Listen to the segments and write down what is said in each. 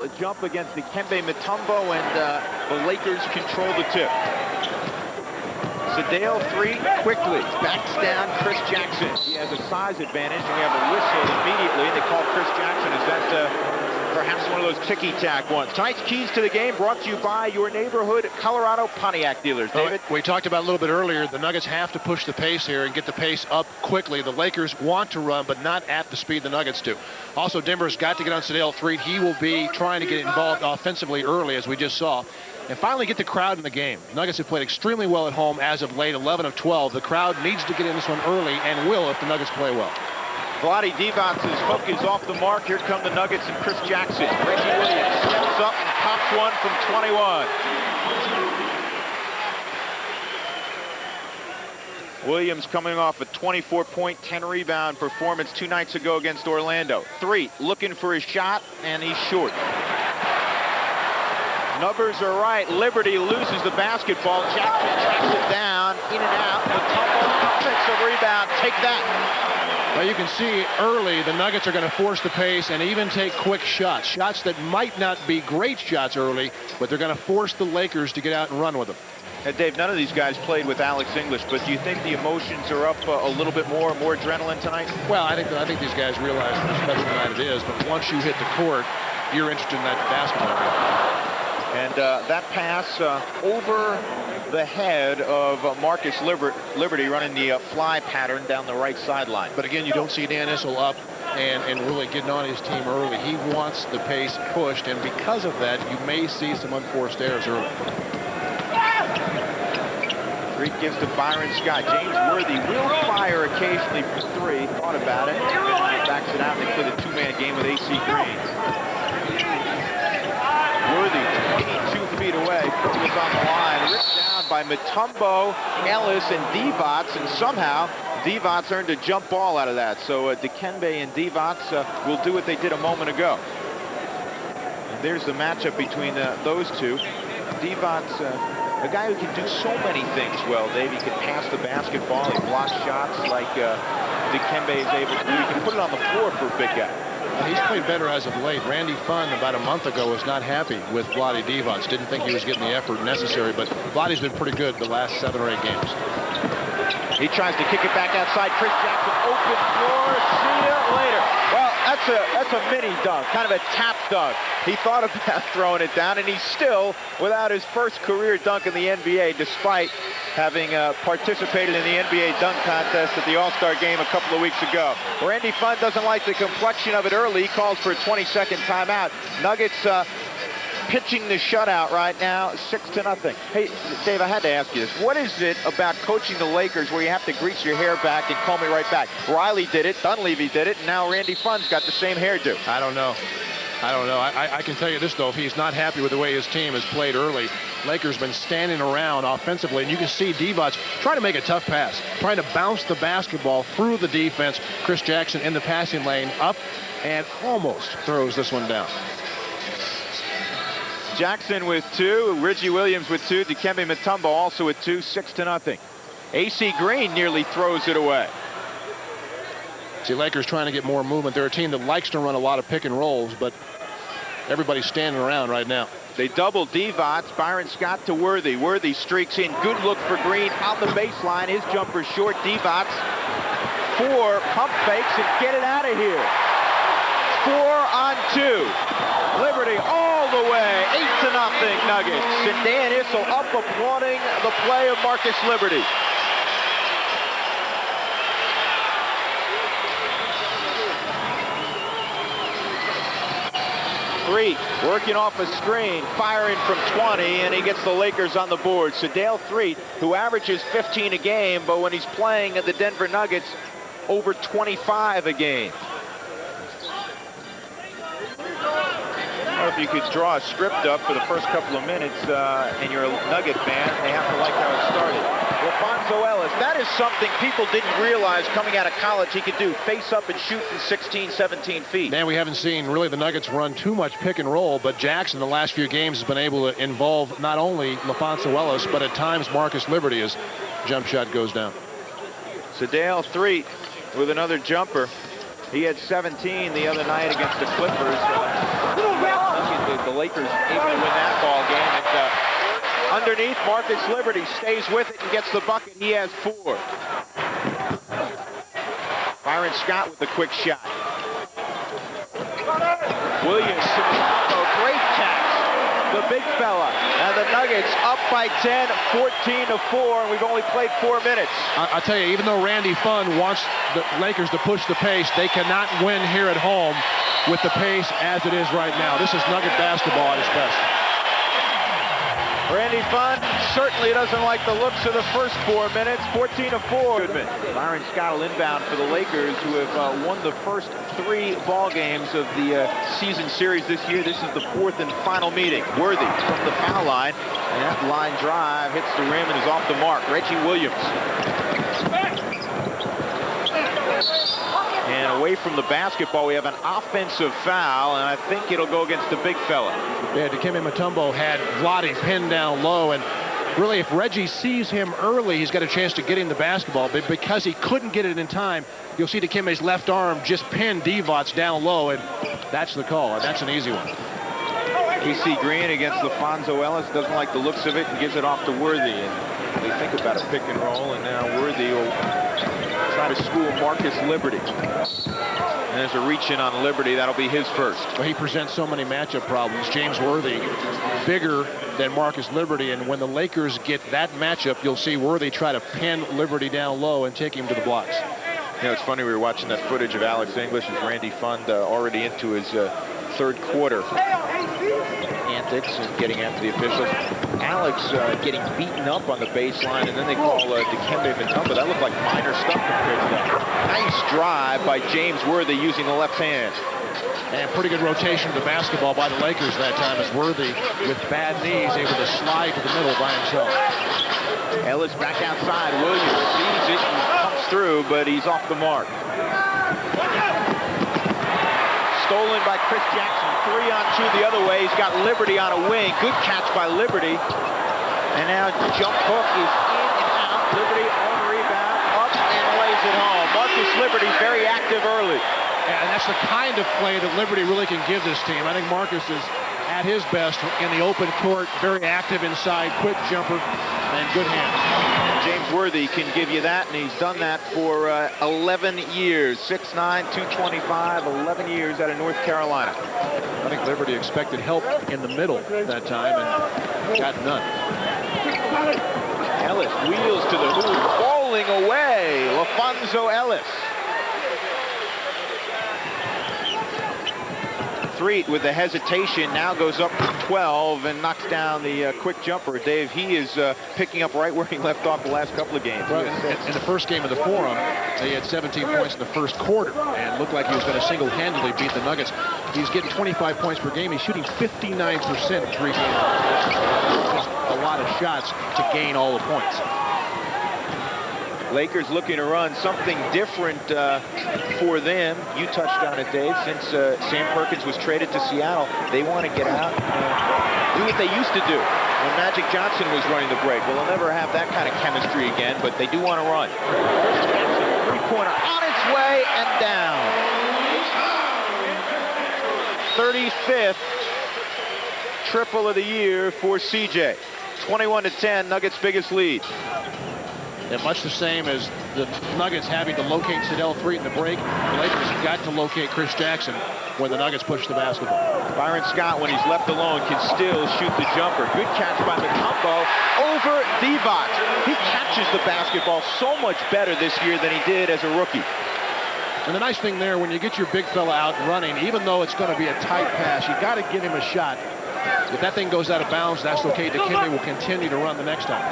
A jump against Dikembe Mutombo, and the Lakers control the tip. Sedale three quickly backs down Chris Jackson. He has a size advantage, and we have a whistle immediately. They call Chris Jackson. Is that perhaps one of those ticky-tack ones? Tonight's keys to the game brought to you by your neighborhood Colorado Pontiac dealers. David? We talked about a little bit earlier, the Nuggets have to push the pace here and get the pace up quickly. The Lakers want to run, but not at the speed the Nuggets do. Also, Denver's got to get on Sedale Threet. He will be trying to get involved offensively early, as we just saw, and finally get the crowd in the game. The Nuggets have played extremely well at home as of late, 11 of 12. The crowd needs to get in this one early and will if the Nuggets play well. Vlade Divac's hook is off the mark. Here come the Nuggets and Chris Jackson. Reggie Williams steps up and pops one from 21. Williams coming off a 24-point, 10-rebound performance 2 nights ago against Orlando. Three, looking for his shot, and he's short. Numbers are right. Liberty loses the basketball. Jackson tracks it down, in and out. Mutombo, offensive rebound. Take that. Well, you can see early the Nuggets are going to force the pace and even take quick shots. Shots that might not be great shots early, but they're going to force the Lakers to get out and run with them. Dave, none of these guys played with Alex English, but do you think the emotions are up a little bit more adrenaline tonight? Well, I think these guys realize how special night it is, but once you hit the court, you're interested in that basketball game. And that pass over the head of Marcus Liberty running the fly pattern down the right sideline. But again, you don't see Dan Issel up and really getting on his team early. He wants the pace pushed, and because of that, you may see some unforced errors early. Reed gives to Byron Scott. James Worthy will fire occasionally for three. Thought about it. Backs it out, and they play the two-man game with AC Green. Worthy, 82 feet away, was on the line. Ripped down by Mutombo, Ellis, and Divac, and somehow Divac earned a jump ball out of that. So Dikembe and Divac will do what they did a moment ago. And there's the matchup between those two. Divac, a guy who can do so many things well, Dave. He can pass the basketball, he blocks shots like Dikembe is able to do. He can put it on the floor for a big guy. He's played better as of late. Randy Funn, about a month ago, was not happy with Vlade Divac. Didn't think he was getting the effort necessary, but Vlade's been pretty good the last 7 or 8 games. He tries to kick it back outside. Chris Jackson, open floor. See you later. Well, that's a mini dunk, kind of a tap dunk. He thought about throwing it down, and he's still without his first career dunk in the NBA, despite having participated in the NBA dunk contest at the All-Star game a couple of weeks ago. Randy Funn doesn't like the complexion of it early. He calls for a 20-second timeout. Nuggets pitching the shutout right now, 6-0. Hey, Dave, I had to ask you this. What is it about coaching the Lakers where you have to grease your hair back and comb it right back? Riley did it, Dunleavy did it, and now Randy Funn's got the same hairdo. I don't know. I can tell you this, though. If he's not happy with the way his team has played early, Lakers been standing around offensively, and you can see Divac trying to make a tough pass, trying to bounce the basketball through the defense. Chris Jackson in the passing lane, up, and almost throws this one down. Jackson with 2, Reggie Williams with 2, Dikembe Mutombo also with 2, 6-0. AC Green nearly throws it away. See, Lakers trying to get more movement. They're a team that likes to run a lot of pick and rolls, but everybody's standing around right now. They double Divac. Byron Scott to Worthy. Worthy streaks in. Good look for Green on the baseline. His jumper short. Divac 4 pump fakes and get it out of here. 4 on 2. Liberty all the way. 8-0 Nuggets. And Dan Issel up applauding the play of Marcus Liberty. Threet working off a screen, firing from 20, and he gets the Lakers on the board. Sedale Threet, who averages 15 a game, but when he's playing at the Denver Nuggets, over 25 a game. I don't know if you could draw a script up for the first couple of minutes, and you're a Nugget fan, they have to like how it started. LaFonso Ellis, that is something people didn't realize coming out of college he could do. Face up and shoot from 16, 17 feet. Man, we haven't seen really the Nuggets run too much pick and roll, but Jackson the last few games has been able to involve not only LaFonso Ellis, but at times Marcus Liberty as jump shot goes down. Sedale Threet with another jumper. He had 17 the other night against the Clippers. Lakers able to win that ball game. And underneath, Marcus Liberty stays with it and gets the bucket. He has 4. Byron Scott with a quick shot. Williams to the combo, great catch. The big fella. And the Nuggets up by 10, 14-4, and we've only played 4 minutes. I'll tell you, even though Randy Funn wants the Lakers to push the pace, they cannot win here at home with the pace as it is right now. This is Nugget basketball at its best. Randy Funn certainly doesn't like the looks of the first 4 minutes. 14-4. Goodman. Byron Scott will inbound for the Lakers, who have won the first 3 ball games of the season series this year. This is the 4th and final meeting. Worthy from the foul line. And that line drive hits the rim and is off the mark. Reggie Williams. And away from the basketball, we have an offensive foul, and I think it'll go against the big fella. Yeah, Dikembe Mutombo had Vlade pinned down low, and really if Reggie sees him early, he's got a chance to get him the basketball, but because he couldn't get it in time, you'll see Dikembe's left arm just pin Divac down low, and that's the call, and that's an easy one. AC Green against LaFonso Ellis, doesn't like the looks of it and gives it off to Worthy, and they think about a pick and roll, and now Worthy will try to school Marcus Liberty. And there's a reach in on Liberty. That'll be his first. Well, he presents so many matchup problems. James Worthy, bigger than Marcus Liberty, and when the Lakers get that matchup, you'll see Worthy try to pin Liberty down low and take him to the blocks. You know, it's funny, we were watching that footage of Alex English as Randy Funn already into his 3rd quarter antics and getting after the officials. Alex getting beaten up on the baseline, and then they call Dikembe Mutombo. That looked like minor stuff compared to that. Nice drive by James Worthy using the left hand. And pretty good rotation of the basketball by the Lakers that time as Worthy, with bad knees, able to slide to the middle by himself. Ellis back outside. Williams sees it and comes through, but he's off the mark. Stolen by Chris Jackson. 3-on-2 the other way. He's got Liberty on a wing. Good catch by Liberty. And now jump hook is in and out. Liberty on the rebound, up and lays it home. Marcus Liberty very active early. Yeah, and that's the kind of play that Liberty really can give this team. I think Marcus is at his best in the open court, very active inside, quick jumper, and good hands. James Worthy can give you that, and he's done that for 11 years. 6'9", 225, 11 years out of North Carolina. I think Liberty expected help in the middle that time and got none. Ellis wheels to the hoop, bowling away. LaFonso Ellis. 3 with the hesitation, now goes up to 12 and knocks down the quick jumper. Dave, he is picking up right where he left off the last couple of games. Well, in the first game of the Forum, they had 17 points in the first quarter and looked like he was going to single-handedly beat the Nuggets. He's getting 25 points per game. He's shooting 59% in 3 games. Just a lot of shots to gain all the points. Lakers looking to run something different for them. You touched on it, Dave. Since Sam Perkins was traded to Seattle, they want to get out and do what they used to do when Magic Johnson was running the break. Well, they'll never have that kind of chemistry again, but they do want to run. Three-pointer on its way and down. 35th triple of the year for CJ. 21-10, Nuggets' biggest lead. And much the same as the Nuggets having to locate Sedell 3 in the break, the Lakers have got to locate Chris Jackson when the Nuggets push the basketball. Byron Scott, when he's left alone, can still shoot the jumper. Good catch by Mutombo over Divac. He catches the basketball so much better this year than he did as a rookie. And the nice thing there, when you get your big fella out and running, even though it's going to be a tight pass, you got to give him a shot. If that thing goes out of bounds, that's okay. Dikembe will continue to run the next time.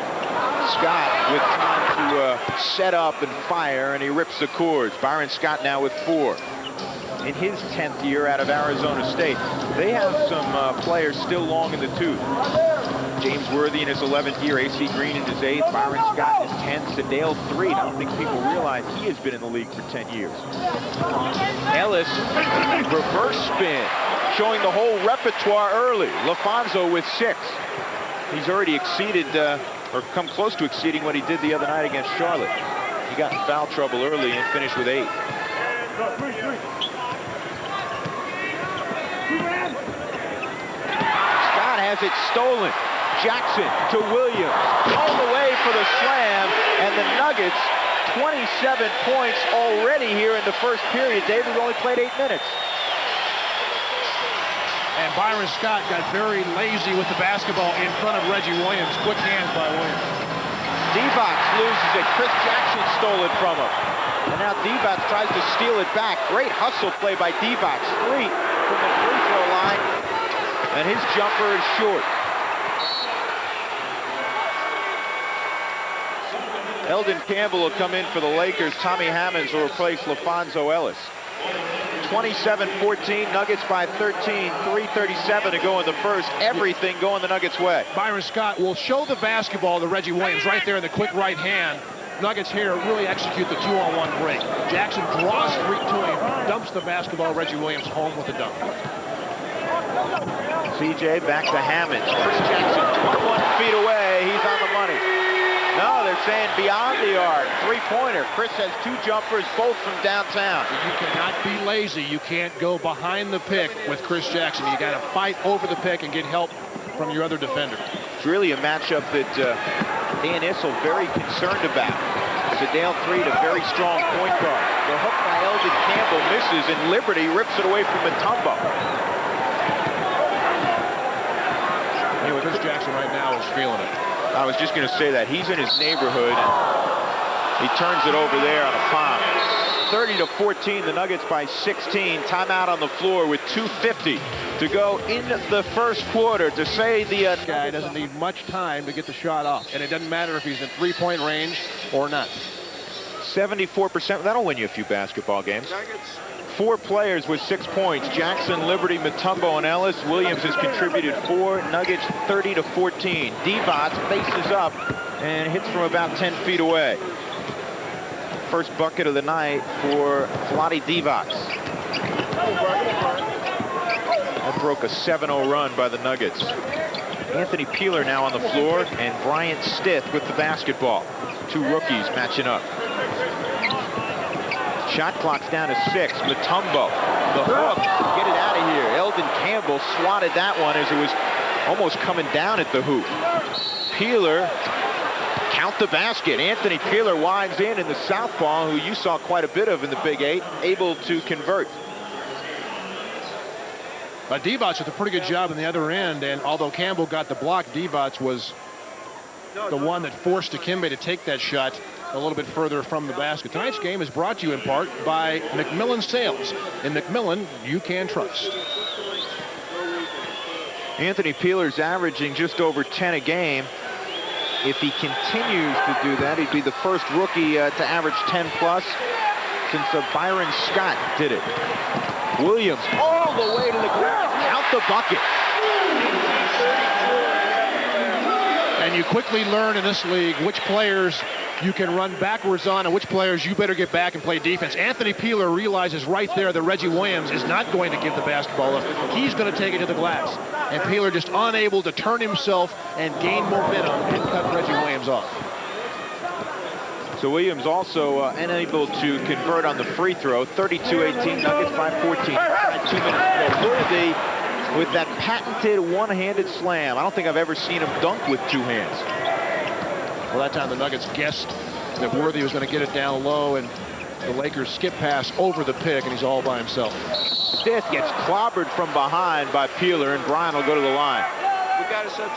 Scott with time to set up and fire, and he rips the cords. Byron Scott now with 4. In his 10th year out of Arizona State. They have some players still long in the tooth. James Worthy in his 11th year, AC Green in his 8th, Byron Scott in his 10th, Sedale 3. I don't think people realize he has been in the league for 10 years. Ellis, reverse spin, showing the whole repertoire early. LaFonso with 6. He's already exceeded, or come close to exceeding what he did the other night against Charlotte. He got in foul trouble early and finished with 8. has it stolen. Jackson to Williams, all the way for the slam, and the Nuggets 27 points already here in the first period. Davis only played 8 minutes. And Byron Scott got very lazy with the basketball in front of Reggie Williams. Quick hands by Williams. Divac loses it. Chris Jackson stole it from him. And now Divac tries to steal it back. Great hustle play by Divac. Street from the free throw line. And his jumper is short. Eldon Campbell will come in for the Lakers. Tommy Hammonds will replace LaFonso Ellis. 27-14, Nuggets by 13, 3:37 to go in the first. Everything going the Nuggets' way. Byron Scott will show the basketball to Reggie Williams right there in the quick right hand. Nuggets here really execute the 2-on-1 break. Jackson draws three to him, dumps the basketball. Reggie Williams home with the dunk. CJ back to Hammonds. Chris Jackson 21 feet away. He's on the money. No, they're saying beyond the arc. Three-pointer. Chris has 2 jumpers, both from downtown. You cannot be lazy. You can't go behind the pick with Chris Jackson. You got to fight over the pick and get help from your other defender. It's really a matchup that Dan Issel very concerned about. Sedale Threed, a very strong point guard. The hook by Eldon Campbell misses, and Liberty rips it away from Mutombo. Chris Jackson right now is feeling it. I was just going to say that. He's in his neighborhood. He turns it over there on a palm. 30-14, the Nuggets by 16. Timeout on the floor with 2:50 to go in the first quarter. To say the guy doesn't need much time to get the shot off. And it doesn't matter if he's in three-point range or not. 74%. That'll win you a few basketball games. 4 players with 6 points. Jackson, Liberty, Mutombo, and Ellis. Williams has contributed 4. Nuggets 30-14. Divac faces up and hits from about 10 feet away. First bucket of the night for Vlade Divac. That broke a 7-0 run by the Nuggets. Anthony Peeler now on the floor, and Bryant Stith with the basketball. 2 rookies matching up. Shot clock's down to 6. Mutombo, the hook, get it out of here. Eldon Campbell swatted that one as it was almost coming down at the hoop. Peeler, count the basket. Anthony Peeler winds in the southpaw, who you saw quite a bit of in the Big 8, able to convert. Divac did a pretty good job on the other end, and although Campbell got the block, Divac was the one that forced Dikembe to take that shot a little bit further from the basket. Tonight's game is brought to you in part by McMillan Sales. In McMillan, you can trust. Anthony Peeler's averaging just over 10 a game. If he continues to do that, he'd be the first rookie to average 10+ since Byron Scott did it. Williams all the way to the ground. Count the bucket. And you quickly learn in this league which players you can run backwards on and which players you better get back and play defense. Anthony Peeler realizes right there that Reggie Williams is not going to give the basketball up. He's going to take it to the glass. And Peeler just unable to turn himself and gain momentum and cut Reggie Williams off. So Williams also unable to convert on the free throw. 32-18, Nuggets by 14. 2 minutes to go. Worthy with that patented one-handed slam. I don't think I've ever seen him dunk with 2 hands. Well, that time the Nuggets guessed that Worthy was going to get it down low, and the Lakers skip pass over the pick, and he's all by himself. Stith gets clobbered from behind by Peeler, and Bryant will go to the line.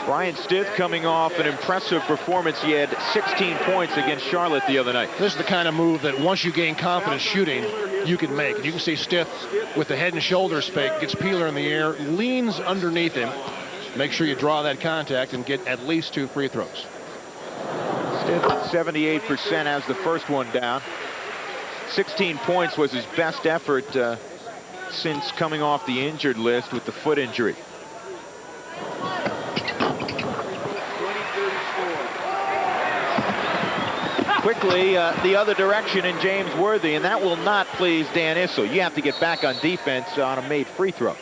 Bryant Stith coming off an impressive performance. He had 16 points against Charlotte the other night. This is the kind of move that once you gain confidence shooting, you can make. And you can see Stith with the head and shoulders fake, gets Peeler in the air, leans underneath him. Make sure you draw that contact and get at least 2 free throws. Stith at 78% has the first one down. 16 points was his best effort since coming off the injured list with the foot injury. Quickly, the other direction in James Worthy, and that will not please Dan Issel. You have to get back on defense on a made free throw.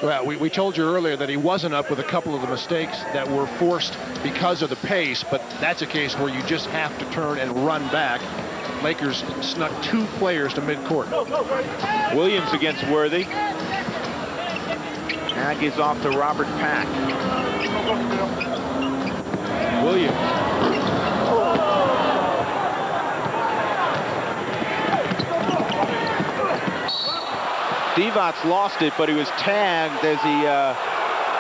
Well, we told you earlier that he wasn't up with a couple of the mistakes that were forced because of the pace, but that's a case where you just have to turn and run back. Lakers snuck 2 players to midcourt. Williams against Worthy. Now gives off to Robert Pack. Williams. Divac lost it, but he was tagged as he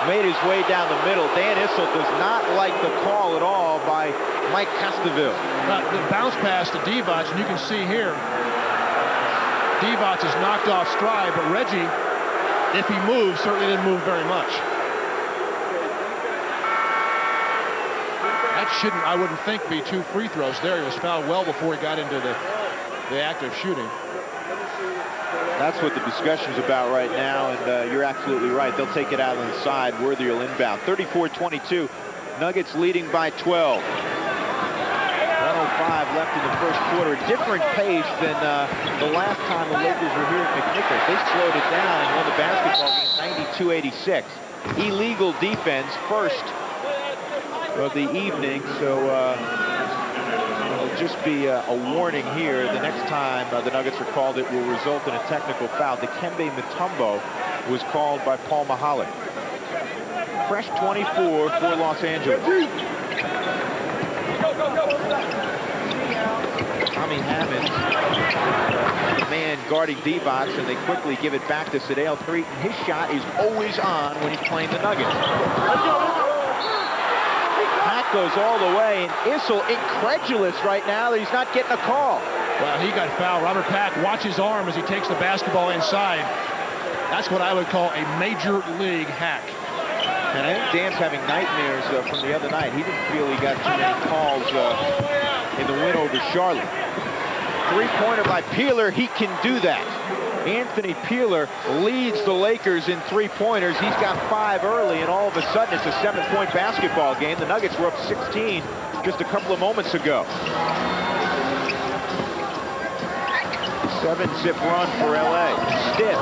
made his way down the middle. Dan Issel does not like the call at all by Mike Castaville. The bounce pass to Divac, and you can see here, Divac is knocked off stride, but Reggie, if he moves, certainly didn't move very much. That shouldn't, I wouldn't think, be 2 free throws there. He was fouled well before he got into the act of shooting. That's what the discussion's about right now, and you're absolutely right. They'll take it out on the side. Worthy will inbound. 34-22. Nuggets leading by 12. 1:05 left in the first quarter. A different pace than the last time the Lakers were here at McNichols. They slowed it down and won the basketball game 92-86. Illegal defense, first of the evening, so it'll just be a warning here. The next time the Nuggets are called, it will result in a technical foul. Dikembe Mutombo was called by Paul Mahalik. Fresh 24 for Los Angeles. Tommy Hammonds, the man guarding Divac, and they quickly give it back to Sedale Threaton. His shot is always on when he's playing the Nuggets. Pack goes all the way, and Issel incredulous right now that he's not getting a call. Well, he got fouled. Robert Pack, watch his arm as he takes the basketball inside. That's what I would call a major league hack. And I think Dan's having nightmares from the other night. He didn't feel he got too many calls in the win over Charlotte. Three-pointer by Peeler. He can do that. Anthony Peeler leads the Lakers in three-pointers. He's got 5 early, and all of a sudden it's a 7-point basketball game. The Nuggets were up 16 just a couple of moments ago. 7-zip run for LA. Stiff.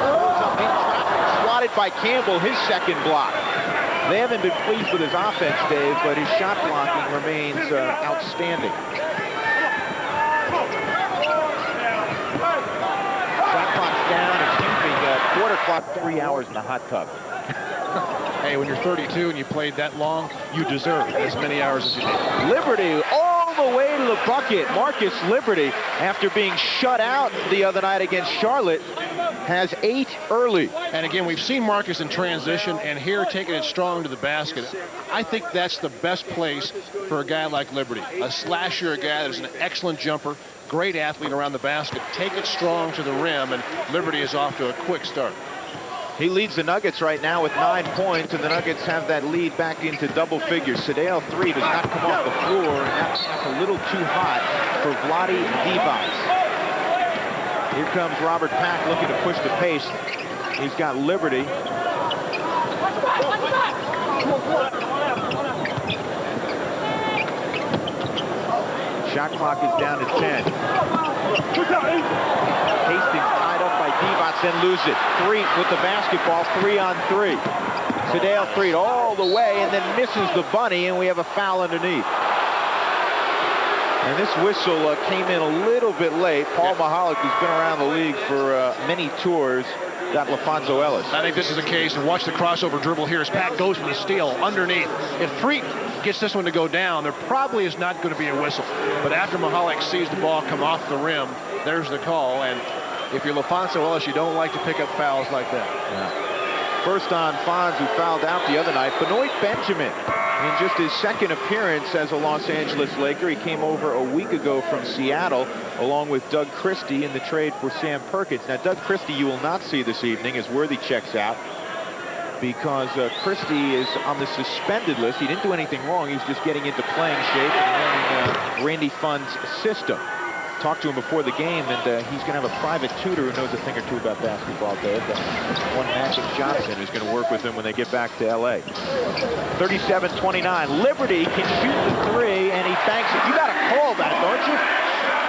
Swatted by Campbell, his second block. They haven't been pleased with his offense, Dave, but his shot blocking remains outstanding. Shot clock's down, quarter clock, 3 hours in the hot tub. Hey, when you're 32 and you played that long, you deserve as many hours as you need. Liberty all the way to the bucket. Marcus Liberty, after being shut out the other night against Charlotte, has 8 early. And again, we've seen Marcus in transition, and here taking it strong to the basket. I think that's the best place for a guy like Liberty. A slasher, a guy that's an excellent jumper, great athlete around the basket. Take it strong to the rim, and Liberty is off to a quick start. He leads the Nuggets right now with 9 points, and the Nuggets have that lead back into double figures. Sedale 3 does not come off the floor, and that's a little too hot for Vlade Divac. Here comes Robert Pack looking to push the pace. He's got Liberty. Shot clock is down to 10. Hastings tied up by Divac, then lose it. Threet with the basketball, 3-on-3. Sedale Threet all the way and then misses the bunny, and we have a foul underneath. And this whistle came in a little bit late. Paul Mahalik, who's been around the league for many tours, got LaFonso Ellis. I think this is the case, and watch the crossover dribble here as Pat goes for the steal underneath. If Threet gets this one to go down, there probably is not going to be a whistle. But after Mahalik sees the ball come off the rim, there's the call. And if you're LaFonso Ellis, you don't like to pick up fouls like that. Yeah. First on Fonz, who fouled out the other night. Benoit Benjamin, in just his second appearance as a Los Angeles Laker. He came over a week ago from Seattle, along with Doug Christie in the trade for Sam Perkins. Now, Doug Christie you will not see this evening as Worthy checks out, because Christie is on the suspended list. He didn't do anything wrong. He's just getting into playing shape and learning Randy Fund's system. Talked to him before the game, and he's going to have a private tutor who knows a thing or two about basketball, Dave. One Magic Johnson, who's going to work with him when they get back to L.A. 37-29. Liberty can shoot the 3, and he banks it. You got to call that, don't you?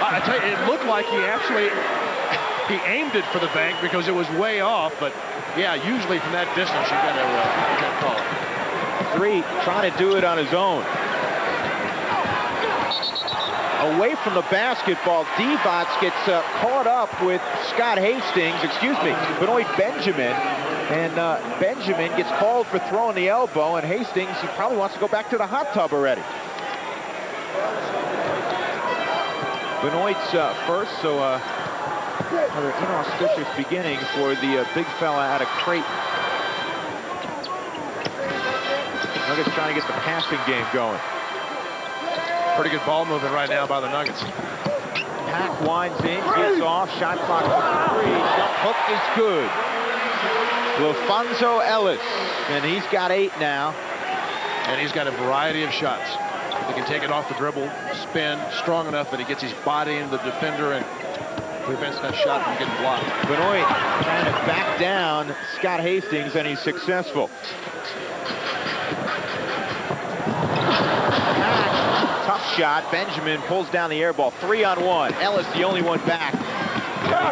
I tell you, it looked like he aimed it for the bank because it was way off, but yeah, usually from that distance you got to call it. Threet trying to do it on his own. Away from the basketball, Divac gets caught up with Scott Hastings, Benoit Benjamin, And Benjamin gets called for throwing the elbow, and Hastings, he probably wants to go back to the hot tub already. Benoit's first, so another inauspicious beginning for the big fella out of Creighton. Nuggets trying to get the passing game going. Pretty good ball movement right now by the Nuggets. Pack winds in, gets off, shot clock for 3, jump hook is good. LaFonso Ellis, and he's got 8 now. And he's got a variety of shots. He can take it off the dribble, spin, strong enough that he gets his body into the defender and prevents that shot from getting blocked. Benoit trying to back down Scott Hastings, and he's successful. Tough shot. Benjamin pulls down the air ball. 3-on-1. Ellis the only one back.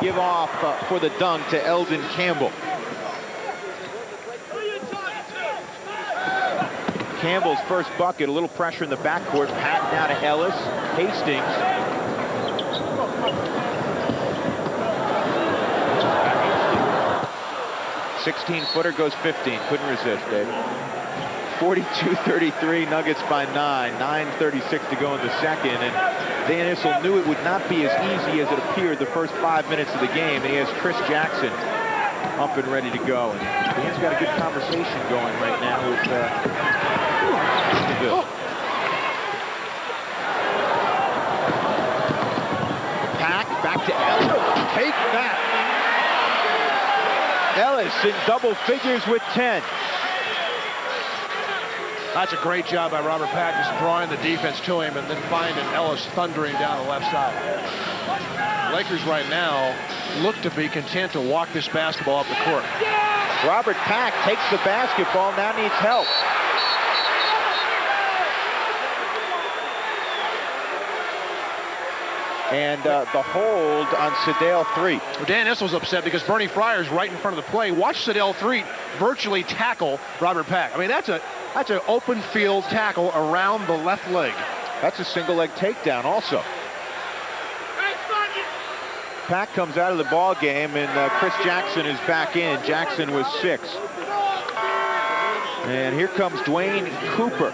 They give off for the dunk to Eldon Campbell. Campbell's first bucket, a little pressure in the backcourt. Pat down to Ellis. Hastings. "16-footer goes 15. Couldn't resist, Dave. 42-33, Nuggets by 9. 9:36 to go in the second. And Dan Issel knew it would not be as easy as it appeared the first 5 minutes of the game. He has Chris Jackson up and ready to go. And Dan's got a good conversation going right now with Bill. Pack back to Ellis. Take that. Ellis in double figures with 10. That's a great job by Robert Pack, just drawing the defense to him and then finding Ellis thundering down the left side. Lakers right now look to be content to walk this basketball up the court. Robert Pack takes the basketball, now needs help. And the hold on Sedale 3. Dan Issel's upset because Bernie Fryer's right in front of the play. Watch Sedale 3 virtually tackle Robert Pack. I mean, that's an open field tackle around the left leg. That's a single leg takedown also. Pack comes out of the ball game, and Chris Jackson is back in. Jackson was 6. And here comes Dwayne Cooper.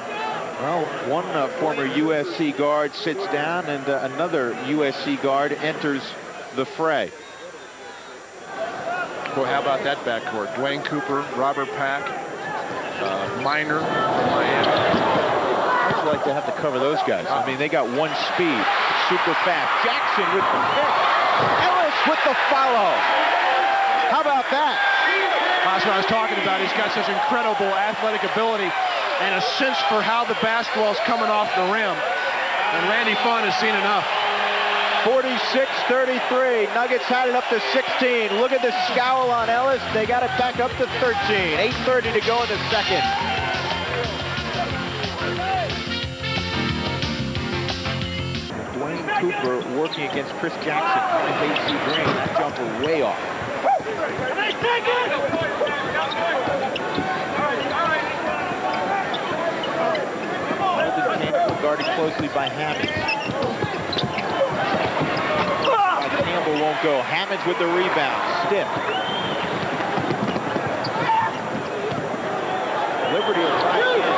Well, one former USC guard sits down, and another USC guard enters the fray. Boy, how about that backcourt? Dwayne Cooper, Robert Pack, Minor from Miami. I'd like to have to cover those guys. I mean, they got one speed, super fast. Jackson with the pick. Ellis with the follow. How about that? That's what I was talking about. He's got such incredible athletic ability and a sense for how the basketball's coming off the rim. And Randy Funn has seen enough. 46-33. Nuggets had it up to 16. Look at the scowl on Ellis. They got it back up to 13. 8:30 to go in the second. Dwayne Cooper working against Chris Jackson. H.C. Green. That jumper way off. Guarded closely by Hammonds. Campbell won't go. Hammonds with the rebound. Stiff. Liberty will try again.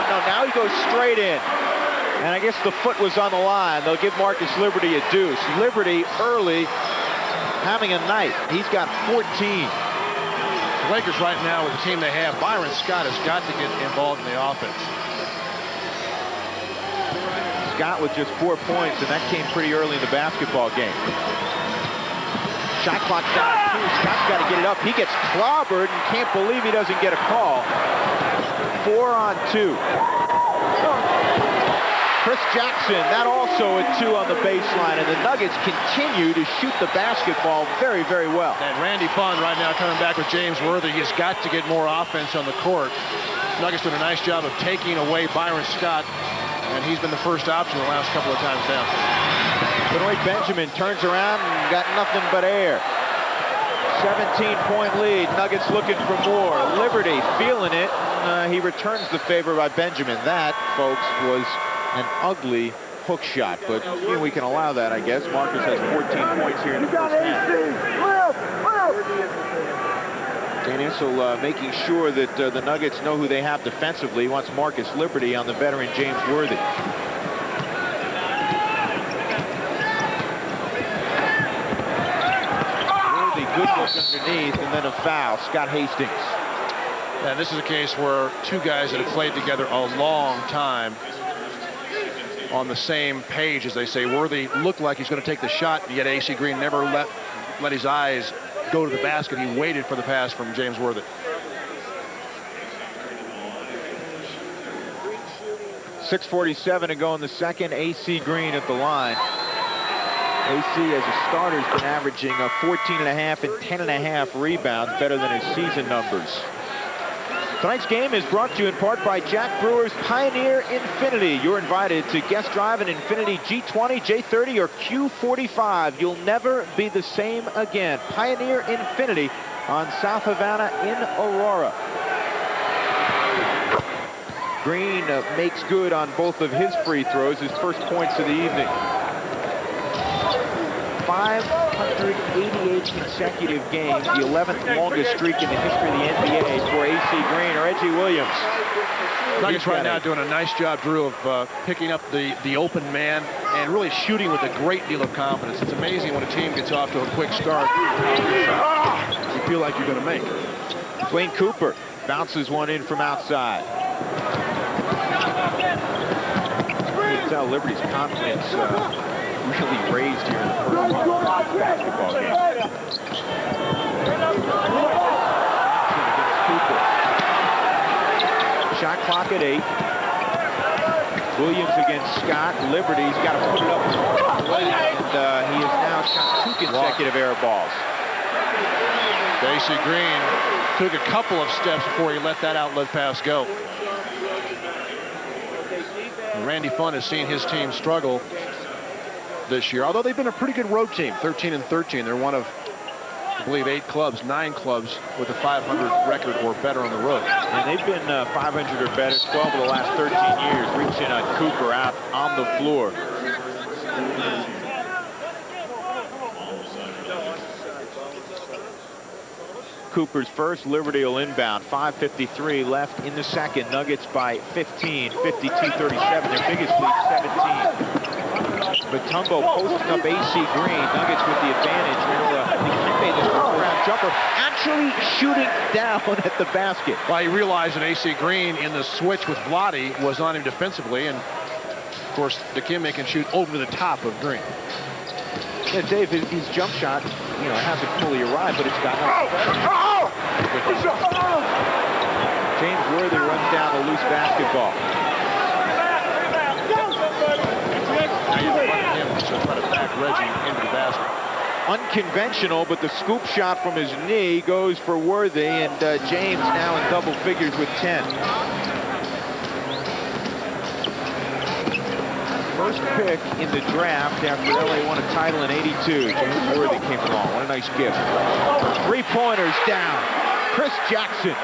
No, now he goes straight in. And I guess the foot was on the line. They'll give Marcus Liberty a deuce. Liberty early having a night. He's got 14. The Lakers right now with the team they have, Byron Scott has got to get involved in the offense. Scott with just 4 points, and that came pretty early in the basketball game. Shot clock down to 2. Scott's got to get it up. He gets clobbered and can't believe he doesn't get a call. 4-on-2. Chris Jackson, that also a 2 on the baseline, and the Nuggets continue to shoot the basketball very, very well. And Randy Funn right now coming back with James Worthy. He's got to get more offense on the court. Nuggets doing a nice job of taking away Byron Scott, and he's been the first option the last couple of times down. Benoit Benjamin turns around and got nothing but air. 17-point lead. Nuggets looking for more. Liberty feeling it. He returns the favor by Benjamin. That, folks, was an ugly hook shot, but we can allow that, I guess. Marcus has 14 points here in the first half. And Issel making sure that the Nuggets know who they have defensively. He wants Marcus Liberty on the veteran James Worthy. Worthy, good look underneath, and then a foul. Scott Hastings. And this is a case where two guys that have played together a long time on the same page, as they say. Worthy looked like he's going to take the shot, yet AC Green never let his eyes go to the basket. He waited for the pass from James Worthy. 6:47 to go in the second. AC Green at the line. AC, as a starter, has been averaging 14.5 and 10.5 rebounds, better than his season numbers. Tonight's game is brought to you in part by Jack Brewer's Pioneer Infinity. You're invited to guest drive an Infinity G20, J30, or Q45. You'll never be the same again. Pioneer Infinity on South Havana in Aurora. Green makes good on both of his free throws, his first points of the evening. 588 consecutive games, the 11th longest streak in the history of the NBA for AC Green or Reggie Williams. Nuggets right now doing a nice job, Drew, of picking up the open man and really shooting with a great deal of confidence. It's amazing when a team gets off to a quick start, you feel like you're going to make it. Dwayne Cooper bounces one in from outside. You can tell Liberty's confidence really raised here in the first basketball game. Shot clock at 8. Williams against Scott. Liberty's got to put it up, and he has now shot 2 consecutive air balls. AC Green took a couple of steps before he let that outlet pass go. Randy Funn has seen his team struggle this year, although they've been a pretty good road team, 13-13. They're one of, I believe, 9 clubs with a 500 record or better on the road. And they've been 500 or better 12 of the last 13 years, reaching on Cooper out on the floor. Cooper's first. Liberty will inbound. 5:53 left in the second. Nuggets by 15, 52-37. Their biggest lead, 17. Mutombo posting up AC Green. Nuggets with the advantage. Dikembe, the turnaround jumper, actually shooting down at the basket. Well, he realized that AC Green in the switch with Vlade was on him defensively, and of course Dikembe can shoot over the top of Green. Yeah, Dave, his jump shot, you know, hasn't fully arrived, but it's got James Worthy runs down the loose basketball. Try to back Reggie into the basket. Unconventional, but the scoop shot from his knee goes for Worthy, and James now in double figures with 10. First pick in the draft after LA won a title in '82. James Worthy came along. What a nice gift. 3-pointers down. Chris Jackson.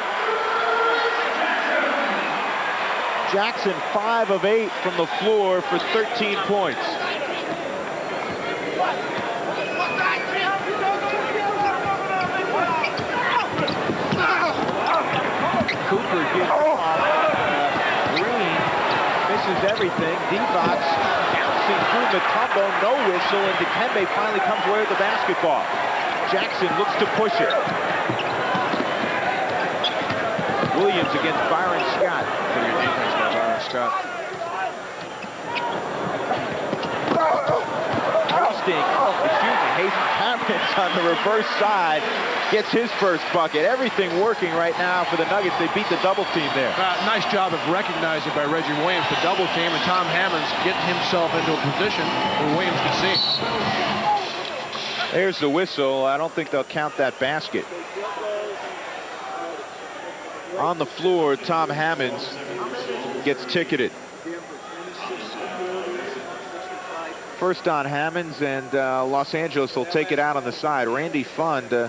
Jackson 5 of 8 from the floor for 13 points. Cooper gives off. Green misses everything. Divac bouncing through Mutombo, no whistle, and Dikembe finally comes away with the basketball. Jackson looks to push it. Williams against Byron Scott. Pretty good defense by Byron Scott. Hammonds on the reverse side gets his first bucket. Everything working right now for the Nuggets. They beat the double team there. Nice job of recognizing by Reggie Williams the double team, and Tom Hammonds getting himself into a position where Williams can see. There's the whistle. I don't think they'll count that basket. On the floor, Tom Hammonds gets ticketed. First on Hammonds, and Los Angeles will take it out on the side. Randy Funn, to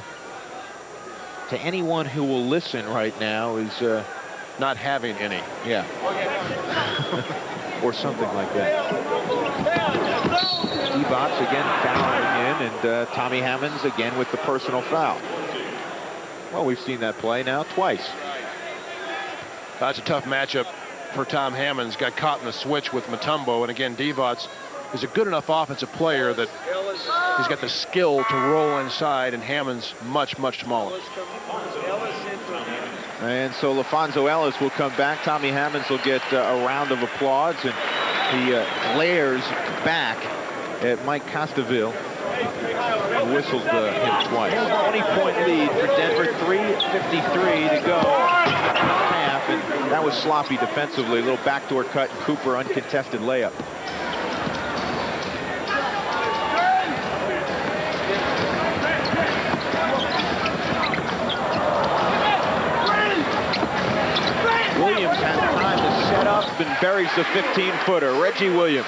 anyone who will listen right now, is not having any. Yeah. Or something like that. Divac again fouling in, and Tommy Hammonds again with the personal foul. Well, we've seen that play now twice. That's a tough matchup for Tom Hammonds. Got caught in the switch with Mutombo, and again, Divac is a good enough offensive player that he's got the skill to roll inside, and Hammonds much, much smaller. And so LaFonso Ellis will come back. Tommy Hammonds will get a round of applause, and he glares back at Mike Costaville, who whistles him twice. 20-point lead for Denver, 3:53 to go. Half, and that was sloppy defensively. A little backdoor cut, and Cooper uncontested layup. Williams has time to set up and buries the 15-footer. Reggie Williams.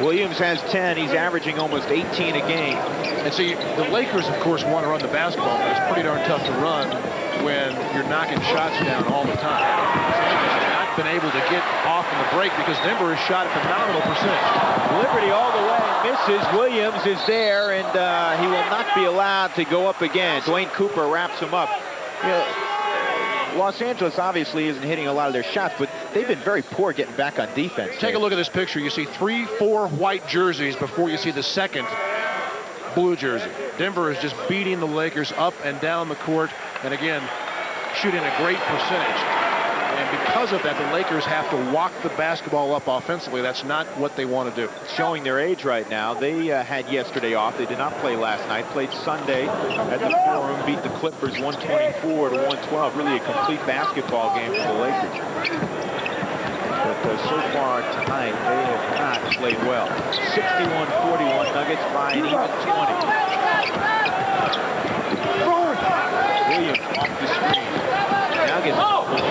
Williams has 10. He's averaging almost 18 a game. And see, the Lakers, of course, want to run the basketball, but it's pretty darn tough to run when you're knocking shots down all the time. Sanders has not been able to get off in the break because Denver has shot a phenomenal percentage. Liberty all the way, misses. Williams is there, and he will not be allowed to go up again. Dwayne Cooper wraps him up. Los Angeles obviously isn't hitting a lot of their shots, but they've been very poor getting back on defense. Take a look at this picture. You see 3, 4 white jerseys before you see the second blue jersey. Denver is just beating the Lakers up and down the court, and again, shooting a great percentage. And because of that, the Lakers have to walk the basketball up offensively. That's not what they want to do. Showing their age right now. They had yesterday off. They did not play last night. Played Sunday at the Forum. Beat the Clippers 124 to 112. Really a complete basketball game for the Lakers. But so far tonight, they have not played well. 61-41 Nuggets by an even 20. Williams off the screen. Now gets up, and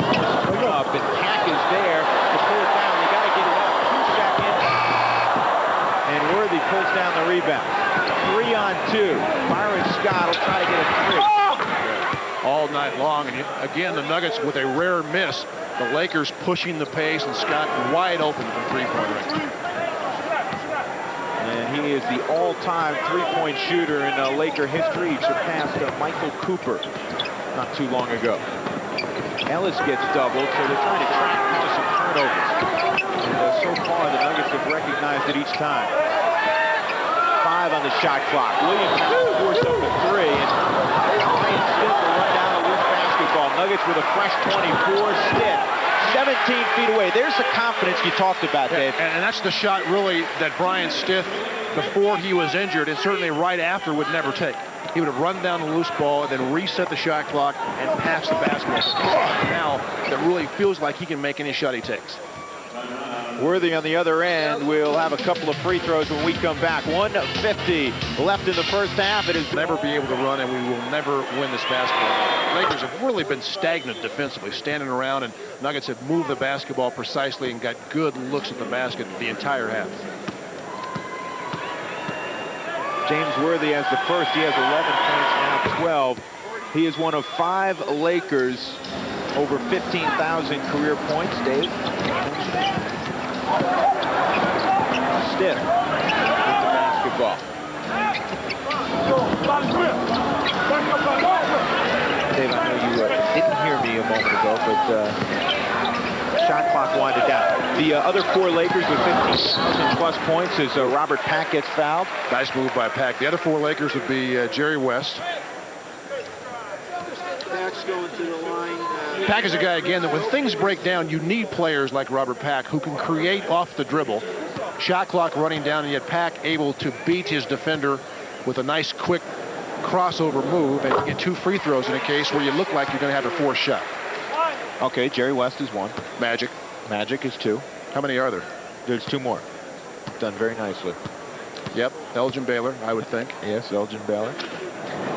Pack is there to pull it down. You got to get it up. 2 seconds. And Worthy pulls down the rebound. 3 on 2. Byron Scott will try to get a 3. All night long. And again, the Nuggets with a rare miss. The Lakers pushing the pace, and Scott wide open from three-point range. And he is the all-time three-point shooter in Laker history. He surpassed Michael Cooper not too long ago. Ellis gets doubled, so they're trying to track down some turnovers. And so far, the Nuggets have recognized it each time. 5 on the shot clock. Williams has to force up a 3, and Brian Stitt will run down a loose basketball. Nuggets with a fresh 24. Stitt, 17 feet away. There's the confidence you talked about, Dave. And that's the shot, really, that Brian Stitt, before he was injured, and certainly right after, would never take. He would have run down the loose ball and then reset the shot clock and pass the basketball. Now that really feels like he can make any shot he takes. Worthy on the other end will have a couple of free throws when we come back. 1:50 left in the first half. It is never be able to run, and we will never win this basketball. Lakers have really been stagnant defensively, standing around, and Nuggets have moved the basketball precisely and got good looks at the basket the entire half. James Worthy has the first. He has 11 points, now 12. He is one of 5 Lakers over 15,000 career points. Dave? Stitt with the basketball. Dave, I know you didn't hear me a moment ago, but shot clock winded down. The other 4 Lakers with 15,000 plus points is Robert Pack gets fouled. Nice move by Pack. The other 4 Lakers would be Jerry West. Pack's going to the line. Pack is a guy, again, that when things break down, you need players like Robert Pack who can create off the dribble. Shot clock running down, and yet Pack able to beat his defender with a nice, quick crossover move, and you get 2 free throws in a case where you look like you're going to have a 4th shot. Okay, Jerry West is 1. Magic. Magic is 2. How many are there? There's 2 more. Done very nicely. Yep, Elgin Baylor, I would think. Yes, Elgin Baylor.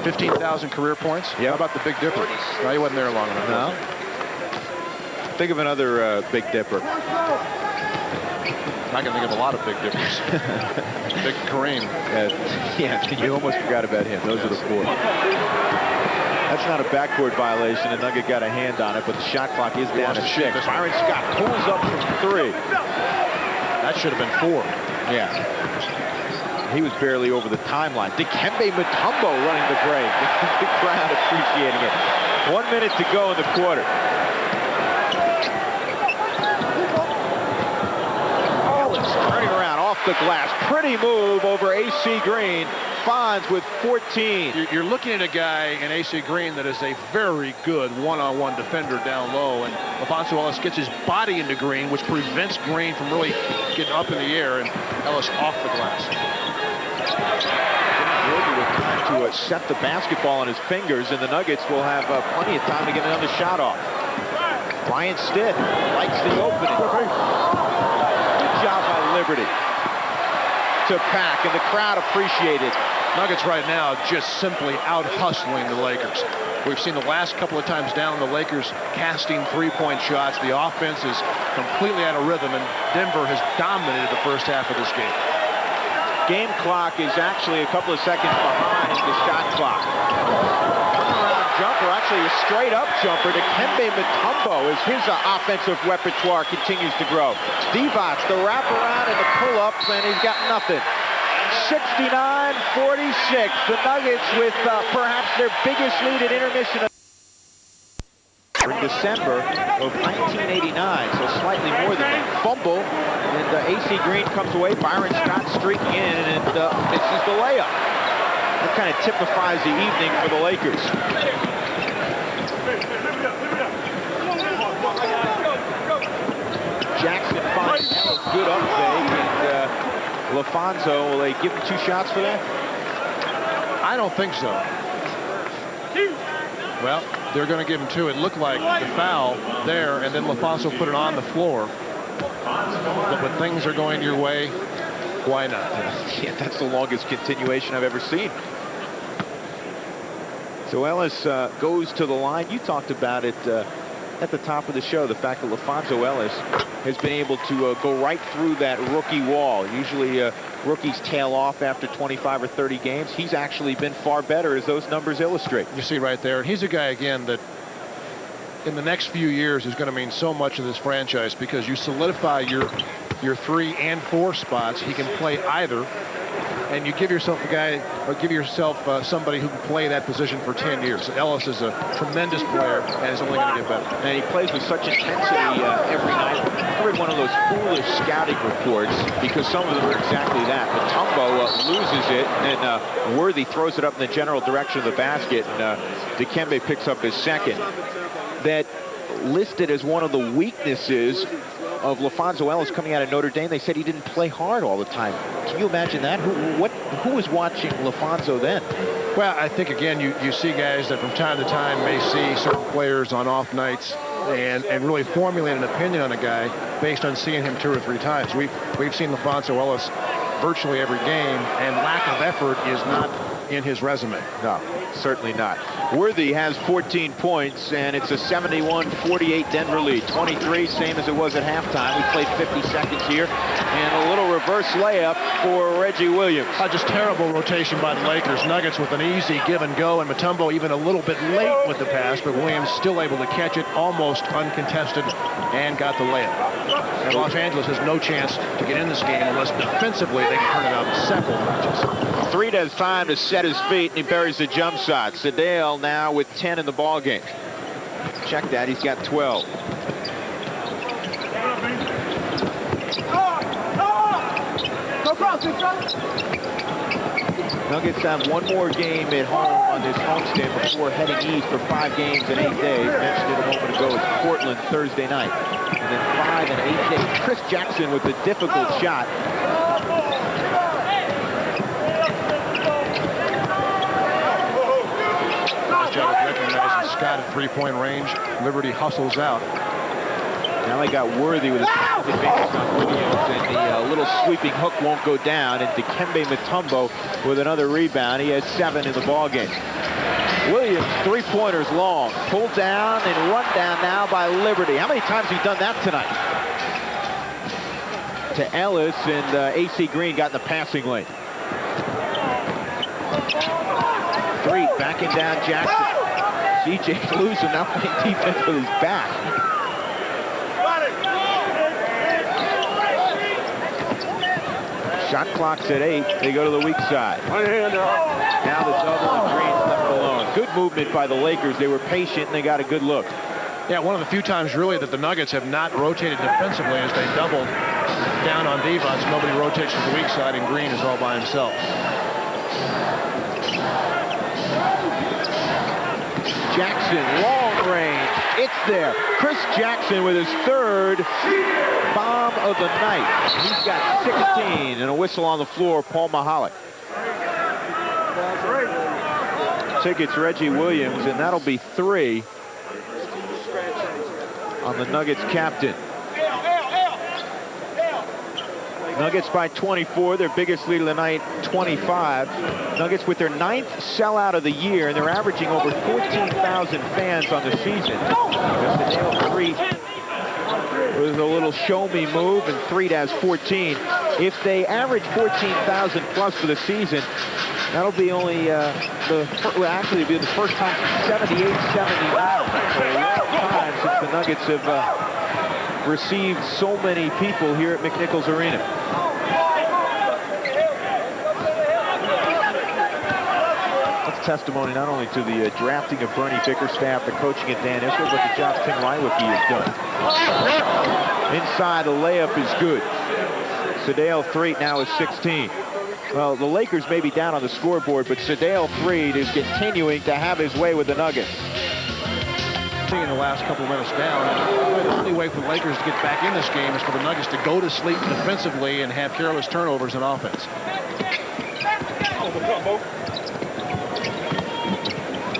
15,000 career points. Yep. How about the Big Dipper? No, he wasn't there long enough. No. Think of another Big Dipper. I can think of a lot of Big Dippers. Big Kareem. Yeah, you almost forgot about him. Those are the 4. That's not a backcourt violation. The Nugget got a hand on it, but the shot clock is down to 6. Byron Scott pulls up from 3. That should have been 4. Yeah. He was barely over the timeline. Dikembe Mutombo running the break. The crowd appreciating it. 1 minute to go in the quarter. Turning around off the glass. Pretty move over A.C. Green. Fonz with 14. You're looking at a guy in A.C. Green that is a very good one-on-one defender down low, and LaFonso Ellis gets his body into Green, which prevents Green from really getting up in the air, and Ellis off the glass. With time to set the basketball on his fingers, and the Nuggets will have plenty of time to get another shot off. Brian Stitt likes the opening. Good job by Liberty to pack, and the crowd appreciated. Nuggets right now just simply out-hustling the Lakers. We've seen the last couple of times down the Lakers casting three-point shots. The offense is completely out of rhythm, and Denver has dominated the first half of this game. Game clock is actually a couple of seconds behind the shot clock. Turnaround jumper, actually a straight-up jumper. Dikembe Mutombo as his offensive repertoire continues to grow. Divac, the wraparound and the pull-up, and he's got nothing. 69-46. The Nuggets with perhaps their biggest lead at intermission in December of 1989, so slightly more than that. Fumble, and A.C. Green comes away. Byron Scott streaking in and misses the layup. That kind of typifies the evening for the Lakers. Jackson finds a good up fake, and LaFonso, will they give him 2 shots for that? I don't think so. Well, they're going to give him 2. It looked like the foul there, and then LaFonso put it on the floor. But when things are going your way, why not? Yeah, that's the longest continuation I've ever seen. So Ellis goes to the line. You talked about it at the top of the show, the fact that LaFonso Ellis has been able to go right through that rookie wall. Usually rookies tail off after 25 or 30 games. He's actually been far better, as those numbers illustrate. You see right there. He's a guy, again, that in the next few years is going to mean so much of this franchise, because you solidify your 3 and 4 spots. He can play either, and you give yourself a guy, or give yourself somebody who can play that position for 10 years. Ellis is a tremendous player and is only going to get better. And he plays with such intensity every night. I read one of those foolish scouting reports, because some of them are exactly that. Mutombo loses it, and Worthy throws it up in the general direction of the basket, and Dikembe picks up his second. That listed as one of the weaknesses of LaFonso Ellis coming out of Notre Dame. They said he didn't play hard all the time. Can you imagine that? Who was watching LaFonso then? Well, I think, again, you see guys that from time to time may see certain players on off nights and really formulate an opinion on a guy based on seeing him 2 or 3 times. We've seen LaFonso Ellis virtually every game, and lack of effort is not in his resume. No, certainly not. Worthy has 14 points, and it's a 71-48 Denver lead. 23, same as it was at halftime. We played 50 seconds here, and a little reverse layup for Reggie Williams. Just terrible rotation by the Lakers. Nuggets with an easy give and go, and Mutombo even a little bit late with the pass, but Williams still able to catch it almost uncontested and got the layup. And Los Angeles has no chance to get in this game unless defensively they can turn it out in several matches. 3 does time to set his feet, and he buries the jump shot. Sedale now with 10 in the ball game. Check that, he's got 12. Nuggets have 1 more game at home on this homestand before heading east for 5 games in 8 days. Mentioned it a moment ago, it's Portland Thursday night. And then 5 in 8 days. Chris Jackson with a difficult shot. Job of recognizing Scott at 3-point range. Liberty hustles out. Now they got Worthy with a advantage on Williams, and the little sweeping hook won't go down, and Dikembe Mutombo with another rebound. He has 7 in the ballgame. Williams, 3-pointers long, pulled down and run down now by Liberty. How many times has he done that tonight? To Ellis, and A.C. Green got in the passing lane. 3, backing down Jackson. C.J. losing, now playing defense with his back. Shot clock's at 8. They go to the weak side. Now the double and Green's left alone. Good movement by the Lakers. They were patient and they got a good look. Yeah, one of the few times really that the Nuggets have not rotated defensively as they doubled down on Divac. Nobody rotates to the weak side, and Green is all by himself. Jackson, long range. It's there. Chris Jackson with his third bomb of the night. He's got 16 and a whistle on the floor. Paul Mahalik. Tickets Reggie Williams, and that'll be 3 on the Nuggets captain. Nuggets by 24, their biggest lead of the night, 25. Nuggets with their 9th sellout of the year, and they're averaging over 14,000 fans on the season. Just 3 with a little show-me move, and 3 has 14. If they average 14,000 plus for the season, that'll be only actually it'll be the first time since 78-79. For a long time since the Nuggets have received so many people here at McNichols Arena. That's testimony not only to the drafting of Bernie Bickerstaff, the coaching of Dan Issel, but the job Tim Leiweke has done. Inside, the layup is good. Sedale Threatt now is 16. Well, the Lakers may be down on the scoreboard, but Sedale Threatt is continuing to have his way with the Nuggets. In the last couple of minutes down, and the only way for the Lakers to get back in this game is for the Nuggets to go to sleep defensively and have careless turnovers in offense.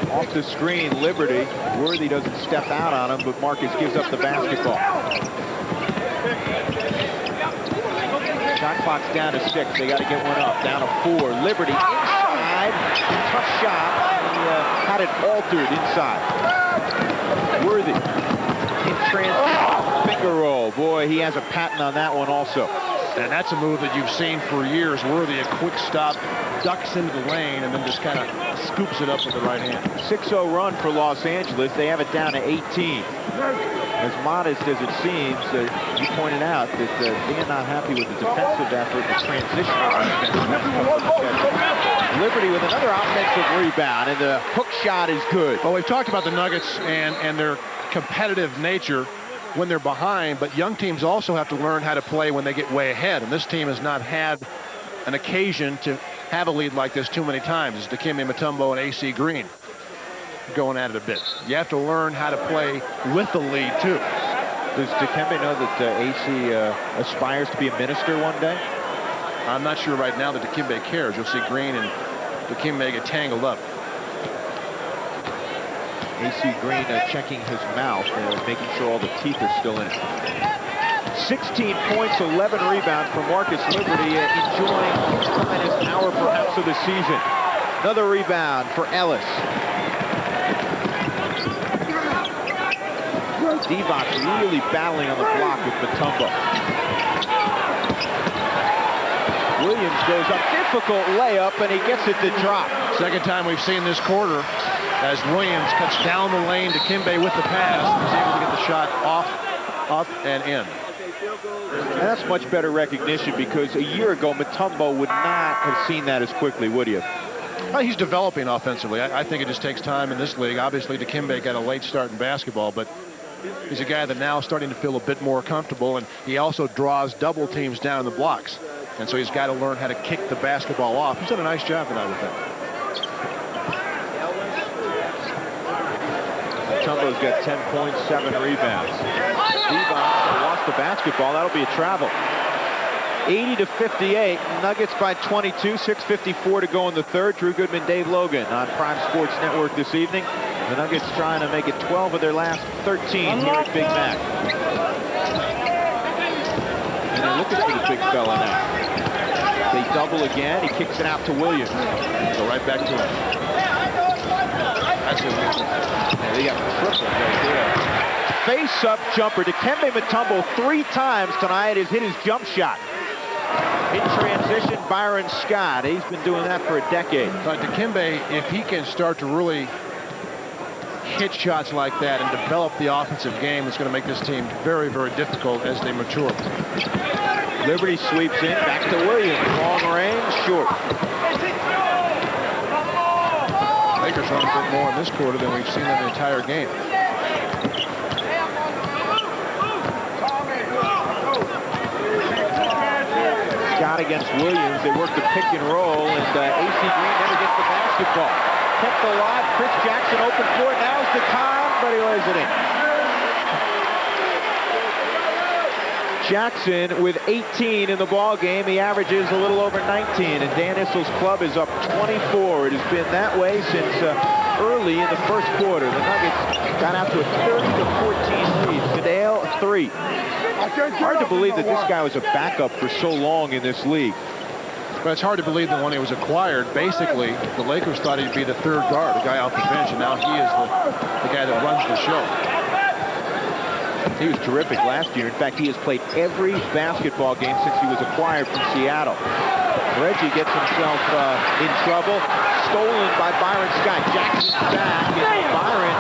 Off the screen, Liberty. Worthy doesn't step out on him, but Marcus gives up the basketball. Shot clock's down to 6. They got to get one up. Down to 4. Liberty inside. Tough shot. He had it altered inside. Worthy in transition. Finger roll. Boy, he has a patent on that one also. And that's a move that you've seen for years. Worthy, a quick stop, ducks into the lane, and then just kind of scoops it up with the right hand. 6-0 run for Los Angeles. They have it down to 18. As modest as it seems, you pointed out that they're not happy with the defensive effort, the transition. Liberty with another offensive rebound, and the hook shot is good. Well, we've talked about the Nuggets and their competitive nature when they're behind, but young teams also have to learn how to play when they get way ahead, and this team has not had an occasion to have a lead like this too many times. It's Dikembe Mutombo and AC Green going at it a bit. You have to learn how to play with the lead too. Does Dikembe know that AC aspires to be a minister one day? I'm not sure right now that Dikembe cares. You'll see Green and Dikembe get tangled up. AC Green checking his mouth, making sure all the teeth are still in it. 16 points, 11 rebounds for Marcus Liberty, enjoying his finest hour perhaps of the season. Another rebound for Ellis. Divac really battling on the block with Mutombo. Williams goes up, difficult layup, and he gets it to drop. Second time we've seen this quarter as Williams cuts down the lane to Kimbe with the pass. He's able to get the shot off, up, and in. And that's much better recognition, because a year ago, Mutombo would not have seen that as quickly, would he have? Well, he's developing offensively. I think it just takes time in this league. Obviously, Dikembe got a late start in basketball, but he's a guy that now is starting to feel a bit more comfortable, and he also draws double teams down in the blocks. And so he's got to learn how to kick the basketball off. He's done a nice job tonight with that. Mutombo's got 10 points, 7 rebounds. Divac lost the basketball. That'll be a travel. 80-58. Nuggets by 22. 6:54 to go in the third. Drew Goodman, Dave Logan on Prime Sports Network this evening. The Nuggets trying to make it 12 of their last 13 here at Big Mac. And they're looking for the big fella now. They double again. He kicks it out to Williams. Go right back to him. That's it. Yeah, they got triple right there. Face-up jumper. Dikembe Mutombo 3 times tonight has hit his jump shot. In transition, Byron Scott. He's been doing that for a decade. But Dikembe, if he can start to really hit shots like that and develop the offensive game, it's going to make this team very, very difficult as they mature. Liberty sweeps in, back to Williams. Long range, short. Lakers run a bit more in this quarter than we've seen in the entire game. Scott against Williams. They work the pick and roll, and AC Green never gets the basketball. Kept the lot. Chris Jackson open for it. Now's the time, but he lays it in. Jackson with 18 in the ball game. He averages a little over 19, and Dan Issel's club is up 24. It has been that way since early in the first quarter. The Nuggets got out to a 30-14 lead. Fidel, 3. Hard to believe that this guy was a backup for so long in this league. But it's hard to believe that when he was acquired, basically, the Lakers thought he'd be the third guard, the guy off the bench, and now he is the guy that runs the show. He was terrific last year. In fact, he has played every basketball game since he was acquired from Seattle. Reggie gets himself in trouble. Stolen by Byron Scott. Jackson's back, and Byron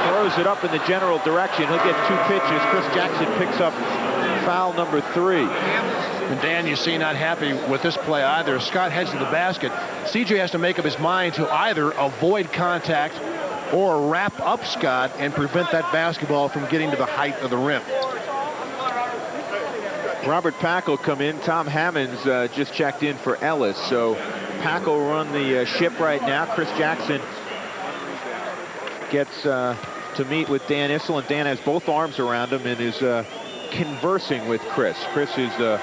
throws it up in the general direction. He'll get 2 pitches. Chris Jackson picks up foul number 3. And Dan, you see, not happy with this play either. Scott heads to the basket. CJ has to make up his mind to either avoid contact or wrap up Scott and prevent that basketball from getting to the height of the rim. Robert Pack will come in. Tom Hammonds just checked in for Ellis. So Pack will run the ship right now. Chris Jackson gets to meet with Dan Issel, and Dan has both arms around him and is conversing with Chris. Chris is the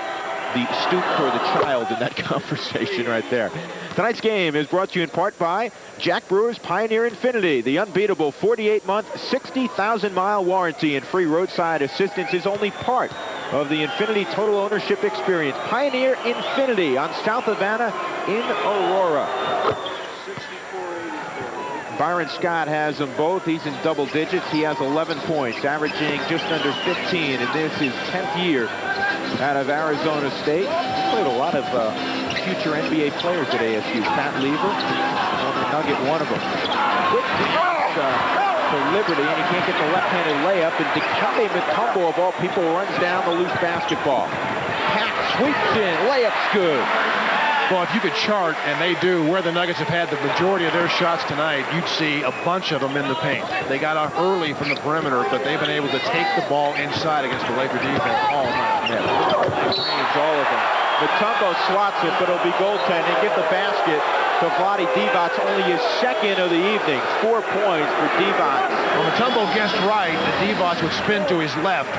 stoop for the child in that conversation right there. Tonight's game is brought to you in part by Jack Brewer's Pioneer Infinity. The unbeatable 48-month, 60,000-mile warranty and free roadside assistance is only part of the Infinity total ownership experience. Pioneer Infinity on South Havana in Aurora. Byron Scott has them both. He's in double digits. He has 11 points, averaging just under 15, and this is 10th year out of Arizona State. He played a lot of future NBA players at ASU. Pat Lever, former Nugget, one of them. Quick for Liberty, and he can't get the left-handed layup, and Dikembe Mutombo, of all people, runs down the loose basketball. Pat sweeps in, layup's good. Well, if you could chart, and they do, where the Nuggets have had the majority of their shots tonight, you'd see a bunch of them in the paint. They got out early from the perimeter, but they've been able to take the ball inside against the Laker defense all night. Yeah, all of them. Mutombo swats it, but it'll be goaltending. Get the basket to Vlade Divac, only his second of the evening. 4 points for Divac. Well, Mutombo guessed right that Divac would spin to his left.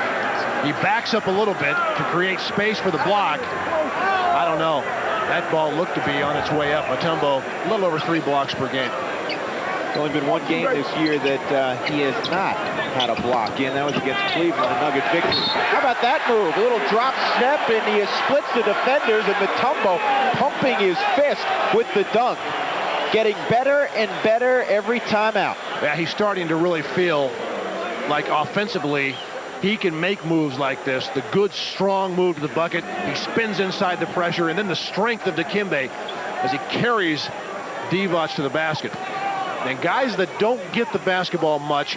He backs up a little bit to create space for the block. I don't know. That ball looked to be on its way up. Mutombo, a little over 3 blocks per game. There's only been one game this year that he has not had a block in. That was against Cleveland, the Nugget victory. How about that move? A little drop step, and he splits the defenders, and Mutombo pumping his fist with the dunk. Getting better and better every time out. Yeah, he's starting to really feel like offensively he can make moves like this. The good, strong move to the bucket. He spins inside the pressure, and then the strength of Dikembe as he carries Divac to the basket. And guys that don't get the basketball much,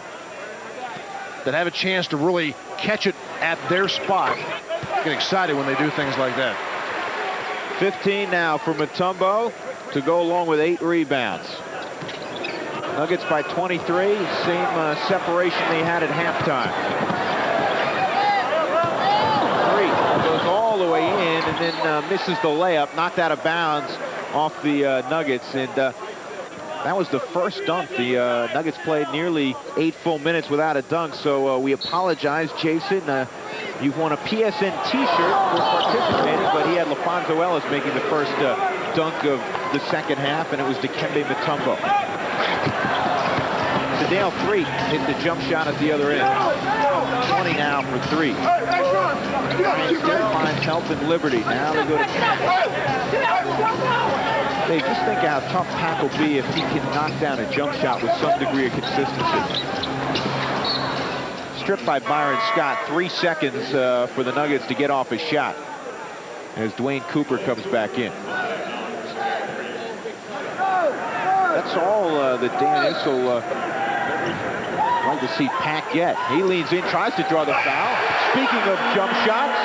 that have a chance to really catch it at their spot, get excited when they do things like that. 15 now for Mutombo to go along with 8 rebounds. Nuggets by 23, same separation they had at halftime. 3 goes all the way in, and then misses the layup, knocked out of bounds off the Nuggets, and that was the first dunk. The Nuggets played nearly 8 full minutes without a dunk, so we apologize, Jason. You've won a PSN t-shirt for participating, but he had LaFonso Ellis making the first dunk of the second half, and it was Dikembe Mutombo. Sedale 3 hit the jump shot at the other end. 20 now for 3. Ryan still finds help in Liberty. Now they go to Hey, just think how tough Pack will be if he can knock down a jump shot with some degree of consistency. Stripped by Byron Scott. 3 seconds for the Nuggets to get off a shot as Dwayne Cooper comes back in. That's all that Dan Issel like to see Pack get. He leans in, tries to draw the foul. Speaking of jump shots,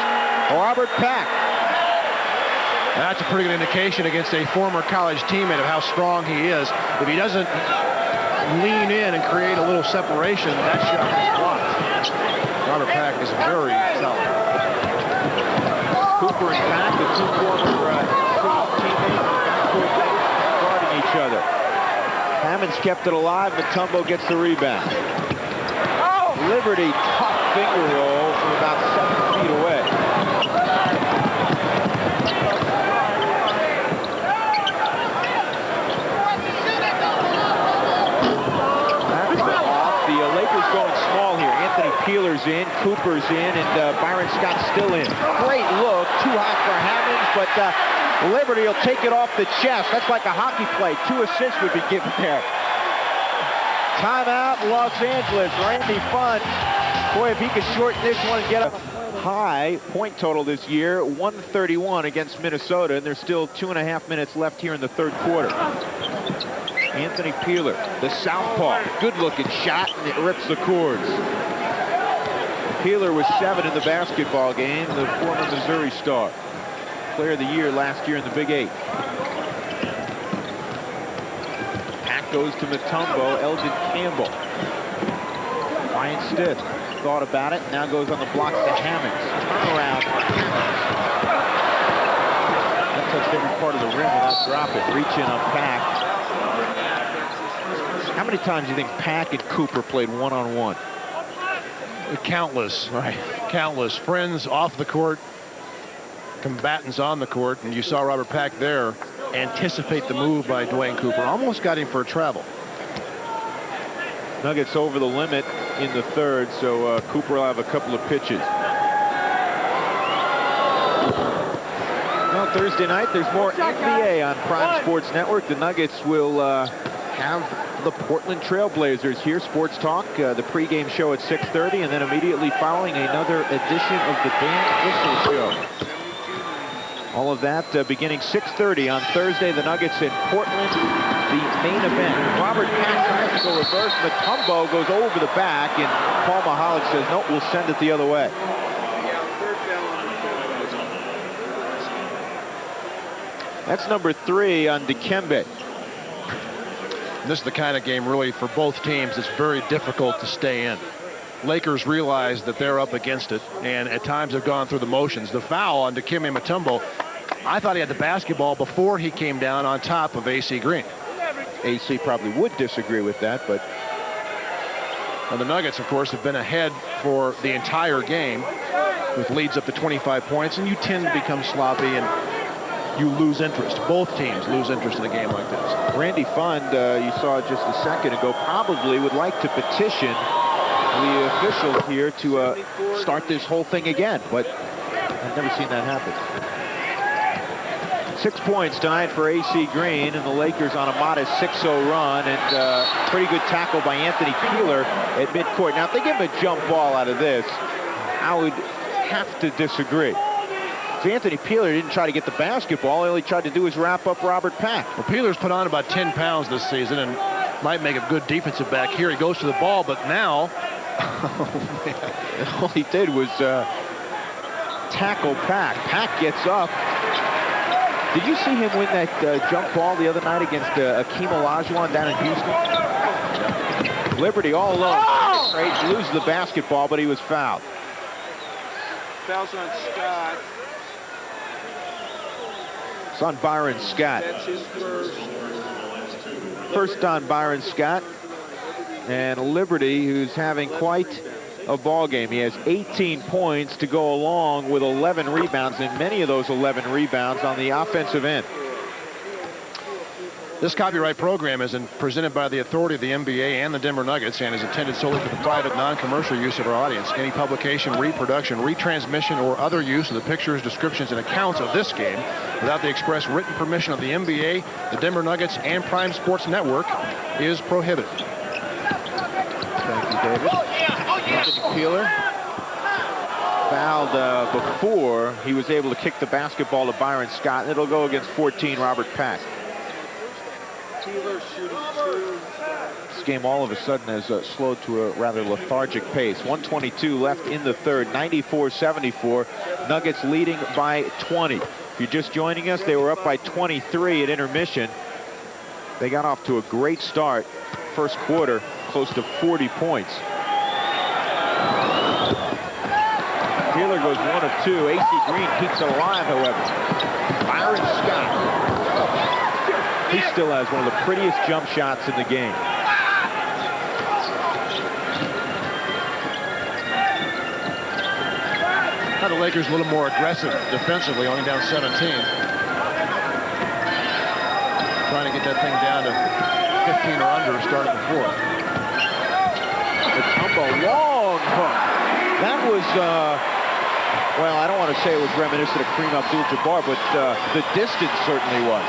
Robert Pack That's a pretty good indication against a former college teammate of how strong he is. If he doesn't lean in and create a little separation, that shot is blocked. Robert Pack is very solid. Cooper and Pack, the two former teammates, guarding each other. Hammonds kept it alive. Mutombo gets the rebound. Liberty, tough finger roll from about 7 feet away. Peeler's in, Cooper's in, and Byron Scott's still in. Great look, too high for Hammonds, but Liberty will take it off the chest. That's like a hockey play. 2 assists would be given there. Timeout, Los Angeles. Randy Funn. Boy, if he could shorten this one and get a high point total this year, 131 against Minnesota, and there's still 2.5 minutes left here in the third quarter. Anthony Peeler, the southpaw, good-looking shot, and it rips the cords. Peeler was 7 in the basketball game, the former Missouri star. Player of the year last year in the Big 8. Pack goes to Mutombo, Elgin Campbell. Ryan Stiff thought about it, now goes on the block to Hammonds. Turnaround. That touched every part of the rim without dropping. Reach in on Pack. How many times do you think Pack and Cooper played one-on-one? Countless. Right. Countless. Friends off the court, combatants on the court, and you saw Robert Pack there anticipate the move by Dwayne Cooper. Almost got him for a travel. Nuggets over the limit in the third, so Cooper will have a couple of pitches. Well, Thursday night, there's more NBA on Prime Sports Network. The Nuggets will have the Portland Trailblazers here. Sports Talk, the pregame show at 6:30, and then immediately following another edition of the Dan Issel Show. All of that beginning 6:30 on Thursday. The Nuggets in Portland, the main event. Robert Pack tries to go reverse. Mutombo goes over the back, and Paul Mahalik says, nope, we'll send it the other way. That's number 3 on Dikembe. This is the kind of game, really, for both teams, it's very difficult to stay in. Lakers realize that they're up against it, and at times have gone through the motions. The foul on Dikembe Mutombo, I thought he had the basketball before he came down on top of A.C. Green. AC probably would disagree with that, but... And the Nuggets, of course, have been ahead for the entire game with leads up to 25 points, and you tend to become sloppy and you lose interest. Both teams lose interest in a game like this. Randy Funn, you saw just a second ago, probably would like to petition the officials here to start this whole thing again, but I've never seen that happen. 6 points tonight for A.C. Green, and the Lakers on a modest 6-0 run, and pretty good tackle by Anthony Peeler at midcourt. Now, if they give him a jump ball out of this, I would have to disagree. Anthony Peeler didn't try to get the basketball. All he tried to do was wrap up Robert Pack. Well, Peeler's put on about 10 pounds this season and might make a good defensive back here. He goes to the ball, but now... all he did was tackle Pack. Pack gets up. Did you see him win that jump ball the other night against Akeem Olajuwon down in Houston? Liberty all alone. He loses the basketball, but he was fouled. Fouls on Scott. It's on Byron Scott. That's his first. First on Byron Scott. And Liberty, who's having quite a ball game. He has 18 points to go along with 11 rebounds, and many of those 11 rebounds on the offensive end. This copyright program is presented by the authority of the NBA and the Denver Nuggets and is intended solely for the private, non-commercial use of our audience. Any publication, reproduction, retransmission, or other use of the pictures, descriptions, and accounts of this game without the express written permission of the NBA, the Denver Nuggets, and Prime Sports Network is prohibited. Thank you, David. Anthony Peeler fouled before he was able to kick the basketball to Byron Scott, and it'll go against 14 Robert Pack. This game all of a sudden has slowed to a rather lethargic pace. 1:22 left in the third, 94-74. Nuggets leading by 20. If you're just joining us, they were up by 23 at intermission. They got off to a great start. First quarter, close to 40 points. Keeler goes 1 of 2. AC Green keeps it alive, however. Byron Scott. He still has one of the prettiest jump shots in the game. Now the Lakers a little more aggressive defensively, only down 17. Trying to get that thing down to 15 or under, starting before. The Tumbo, long hook. That was, well, I don't want to say it was reminiscent of Kareem Abdul-Jabbar, but the distance certainly was.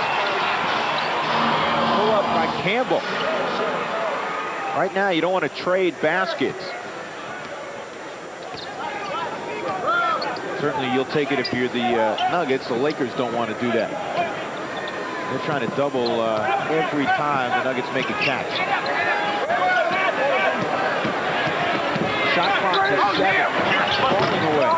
Pull up by Campbell. Right now, you don't want to trade baskets. Certainly, you'll take it if you're the Nuggets. The Lakers don't want to do that. They're trying to double every time the Nuggets make a catch. Shot clock to 7. Falling away.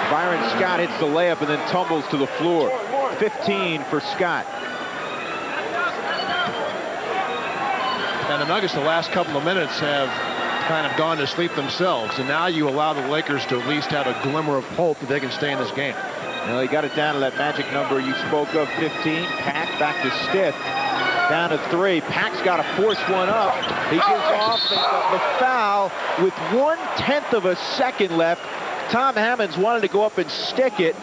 Byron Scott hits the layup and then tumbles to the floor. 15 for Scott. And the Nuggets the last couple of minutes have kind of gone to sleep themselves, and now you allow the Lakers to at least have a glimmer of hope that they can stay in this game. Well, they got it down to that magic number you spoke of, 15. Pack back to Stiff, down to 3. Pack's got to force one up. He gives off the foul with 1/10 of a second left. Tom Hammonds wanted to go up and stick it,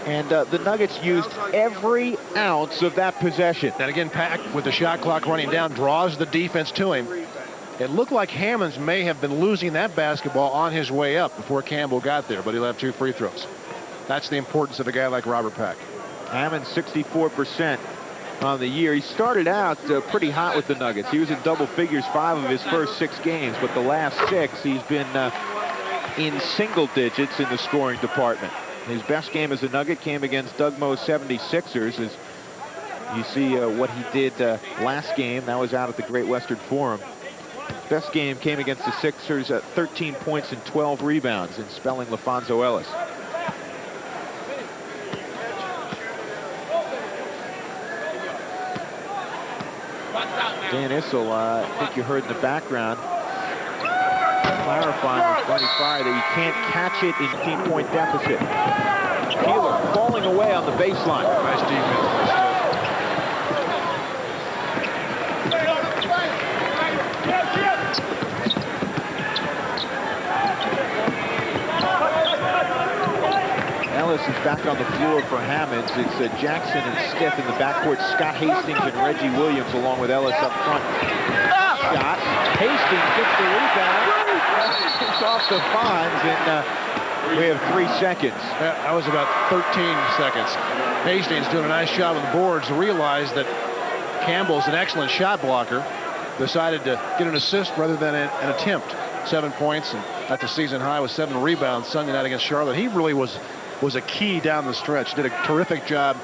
and the Nuggets used every ounce of that possession. And again, Pack, with the shot clock running down, draws the defense to him. It looked like Hammonds may have been losing that basketball on his way up before Campbell got there, but he'll have 2 free throws. That's the importance of a guy like Robert Pack. Hammonds 64% on the year. He started out pretty hot with the Nuggets. He was in double figures 5 of his first 6 games, but the last 6 he's been in single digits in the scoring department. His best game as a Nugget came against Doug Moe's 76ers. As you see what he did last game, that was out at the Great Western Forum. Best game came against the Sixers at 13 points and 12 rebounds in spelling LaFonso Ellis. Dan Issel, I think you heard in the background, clarifying with Bunny Frye that you can't catch it in 15-point deficit. Keeler falling away on the baseline. Nice defense. Ellis is back on the floor for Hammonds. It's Jackson and Stiff in the backcourt. Scott Hastings and Reggie Williams along with Ellis up front. Shot. Hastings gets the rebound. It's off the Fonz, and we have 3 seconds. That was about 13 seconds. Hastings doing a nice job on the boards. Realized that Campbell's an excellent shot blocker. Decided to get an assist rather than an attempt. 7 points, and at the season high with 7 rebounds Sunday night against Charlotte. He really was a key down the stretch. Did a terrific job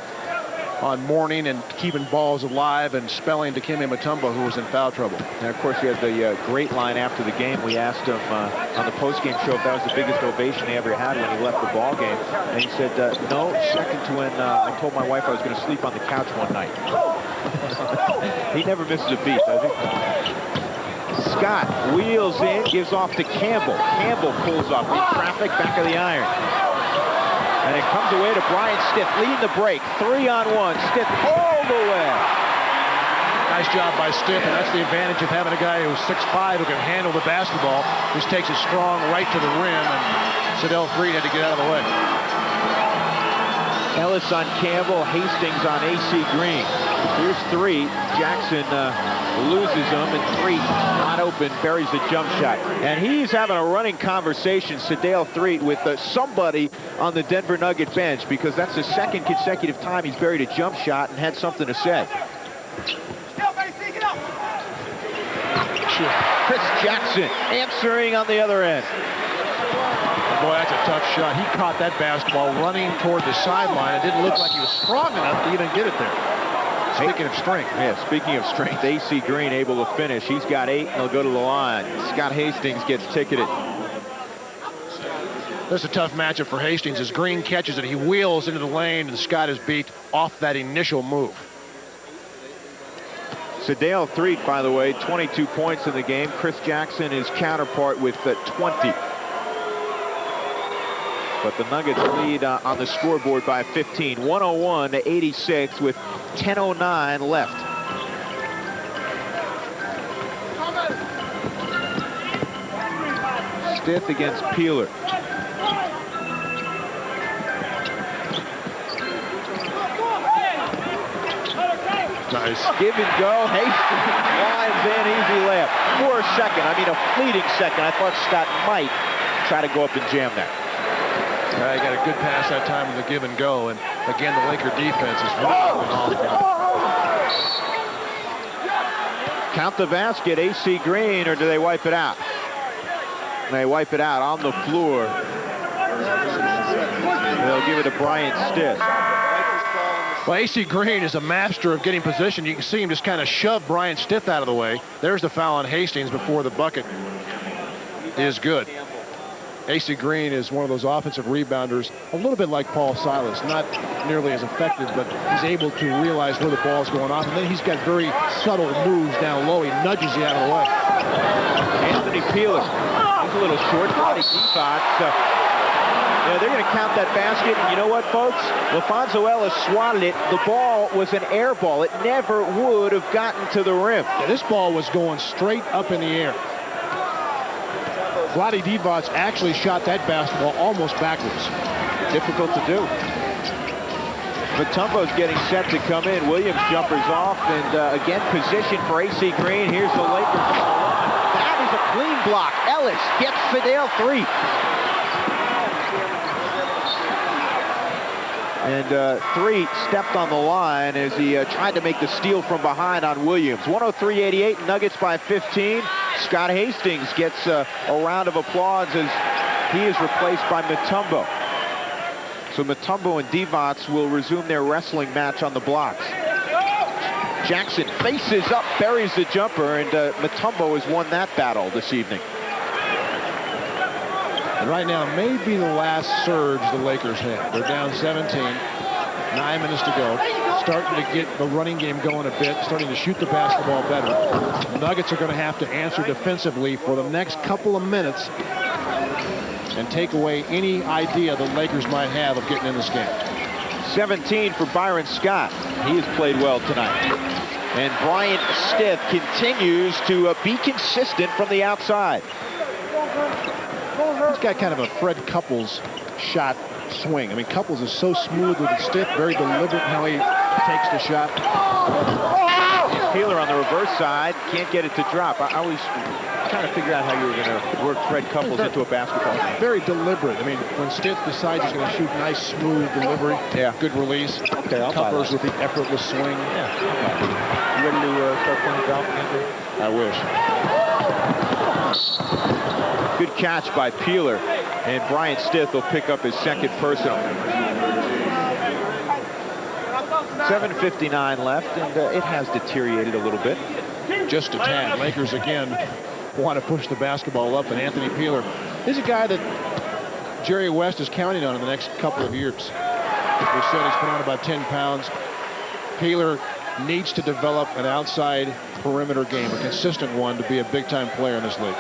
on Mourning and keeping balls alive and spelling Dikembe Mutombo, who was in foul trouble. And of course, he had the great line after the game. We asked him on the post-game show if that was the biggest ovation he ever had when he left the ball game. And he said, no, second to when I told my wife I was going to sleep on the couch one night. He never misses a beat, does he? Scott wheels in, gives off to Campbell. Campbell pulls off in traffic, back of the iron. And it comes away to Brian Stiff, leading the break. 3-on-1, Stiff all the way. Nice job by Stiff, and that's the advantage of having a guy who's 6'5", who can handle the basketball. Just takes it strong right to the rim, and Sedell Freed had to get out of the way. Ellis on Campbell, Hastings on AC Green. Here's 3. Jackson loses them, and 3 not open, buries the jump shot. And he's having a running conversation, Sedell Freed, with somebody on the Denver Nugget bench, because that's the 2nd consecutive time he's buried a jump shot and had something to say. Chris Jackson answering on the other end. Boy, that's a tough shot. He caught that basketball running toward the sideline. It didn't look like he was strong enough to even get it there. Speaking of strength. Yeah, speaking of strength, AC Green able to finish. He's got 8, and he'll go to the line. Scott Hastings gets ticketed. This is a tough matchup for Hastings as Green catches it. He wheels into the lane, and Scott is beat off that initial move. Sedale Threet, by the way, 22 points in the game. Chris Jackson, his counterpart, with 20. But the Nuggets lead on the scoreboard by 15, 101-86 with 10:09 left. Stith against Peeler. Nice. Give and go. Hastings lines in, easy layup. For a second, I mean a fleeting second, I thought Scott might try to go up and jam that. He got a good pass that time with the give and go, and again the Laker defense is really off. Count the basket, AC Green, or do they wipe it out? They wipe it out on the floor. They'll give it to Bryant Stith. Well, AC Green is a master of getting position. You can see him just kind of shove Bryant Stith out of the way. There's the foul on Hastings before the bucket is good. AC Green is one of those offensive rebounders, a little bit like Paul Silas, not nearly as effective, but he's able to realize where the ball's going off, and then he's got very subtle moves down low. He nudges you out of the way. Anthony Peeler, he's a little short body defense. Yeah, they're going to count that basket, and you know what, folks? LaFonso Ellis swatted it. The ball was an air ball. It never would have gotten to the rim. Yeah, this ball was going straight up in the air. Vlade Divac actually shot that basketball almost backwards. Difficult to do. Mutombo's getting set to come in. Williams jumpers off, and again, position for AC Green. Here's the Lakers on the line. That is a clean block. Ellis gets Sedale Threet. And Threet stepped on the line as he tried to make the steal from behind on Williams. 103-88, Nuggets by 15. Scott Hastings gets a round of applause as he is replaced by Mutombo. So Mutombo and Divac will resume their wrestling match on the blocks. Jackson faces up, buries the jumper, and Mutombo has won that battle this evening. And right now may be the last surge the Lakers have. They're down 17, 9 minutes to go. Starting to get the running game going a bit, starting to shoot the basketball better. The Nuggets are going to have to answer defensively for the next couple of minutes and take away any idea the Lakers might have of getting in this game. 17 for Byron Scott. He has played well tonight. And Bryant Stith continues to be consistent from the outside. He's got kind of a Fred Couples shot swing. I mean, Couples is so smooth with the stick, very deliberate how he takes the shot. Peeler on the reverse side, can't get it to drop. I was trying to figure out how you were going to work Fred Couples into a basketball. Very deliberate. I mean, when Stith decides he's going to shoot nice, smooth delivery, good release. Okay, I'll Couplers with the effortless swing. Yeah. You ready to start playing golf, Andrew? I wish. Good catch by Peeler, and Bryant Stith will pick up his second personal. 7:59 left, and it has deteriorated a little bit. Just a tad. Lakers again want to push the basketball up, and Anthony Peeler is a guy that Jerry West is counting on in the next couple of years. We said he's put on about 10 pounds. Peeler needs to develop an outside perimeter game, a consistent one, to be a big-time player in this league.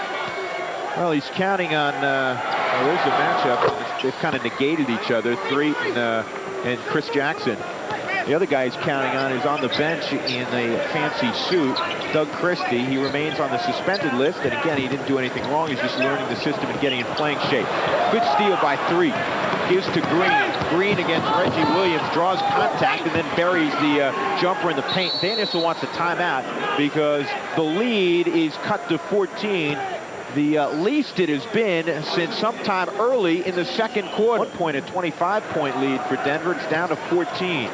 Well, he's counting on, there's a matchup. They've kind of negated each other, Threet and Chris Jackson. The other guy he's counting on is on the bench in a fancy suit, Doug Christie. He remains on the suspended list, and again, he didn't do anything wrong. He's just learning the system and getting in playing shape. Good steal by Threet. Gives to Green. Green against Reggie Williams, draws contact, and then buries the jumper in the paint. Dan Issel wants a timeout because the lead is cut to 14. The least it has been since sometime early in the second quarter. 1 point, a 25-point lead for Denver. It's down to 14.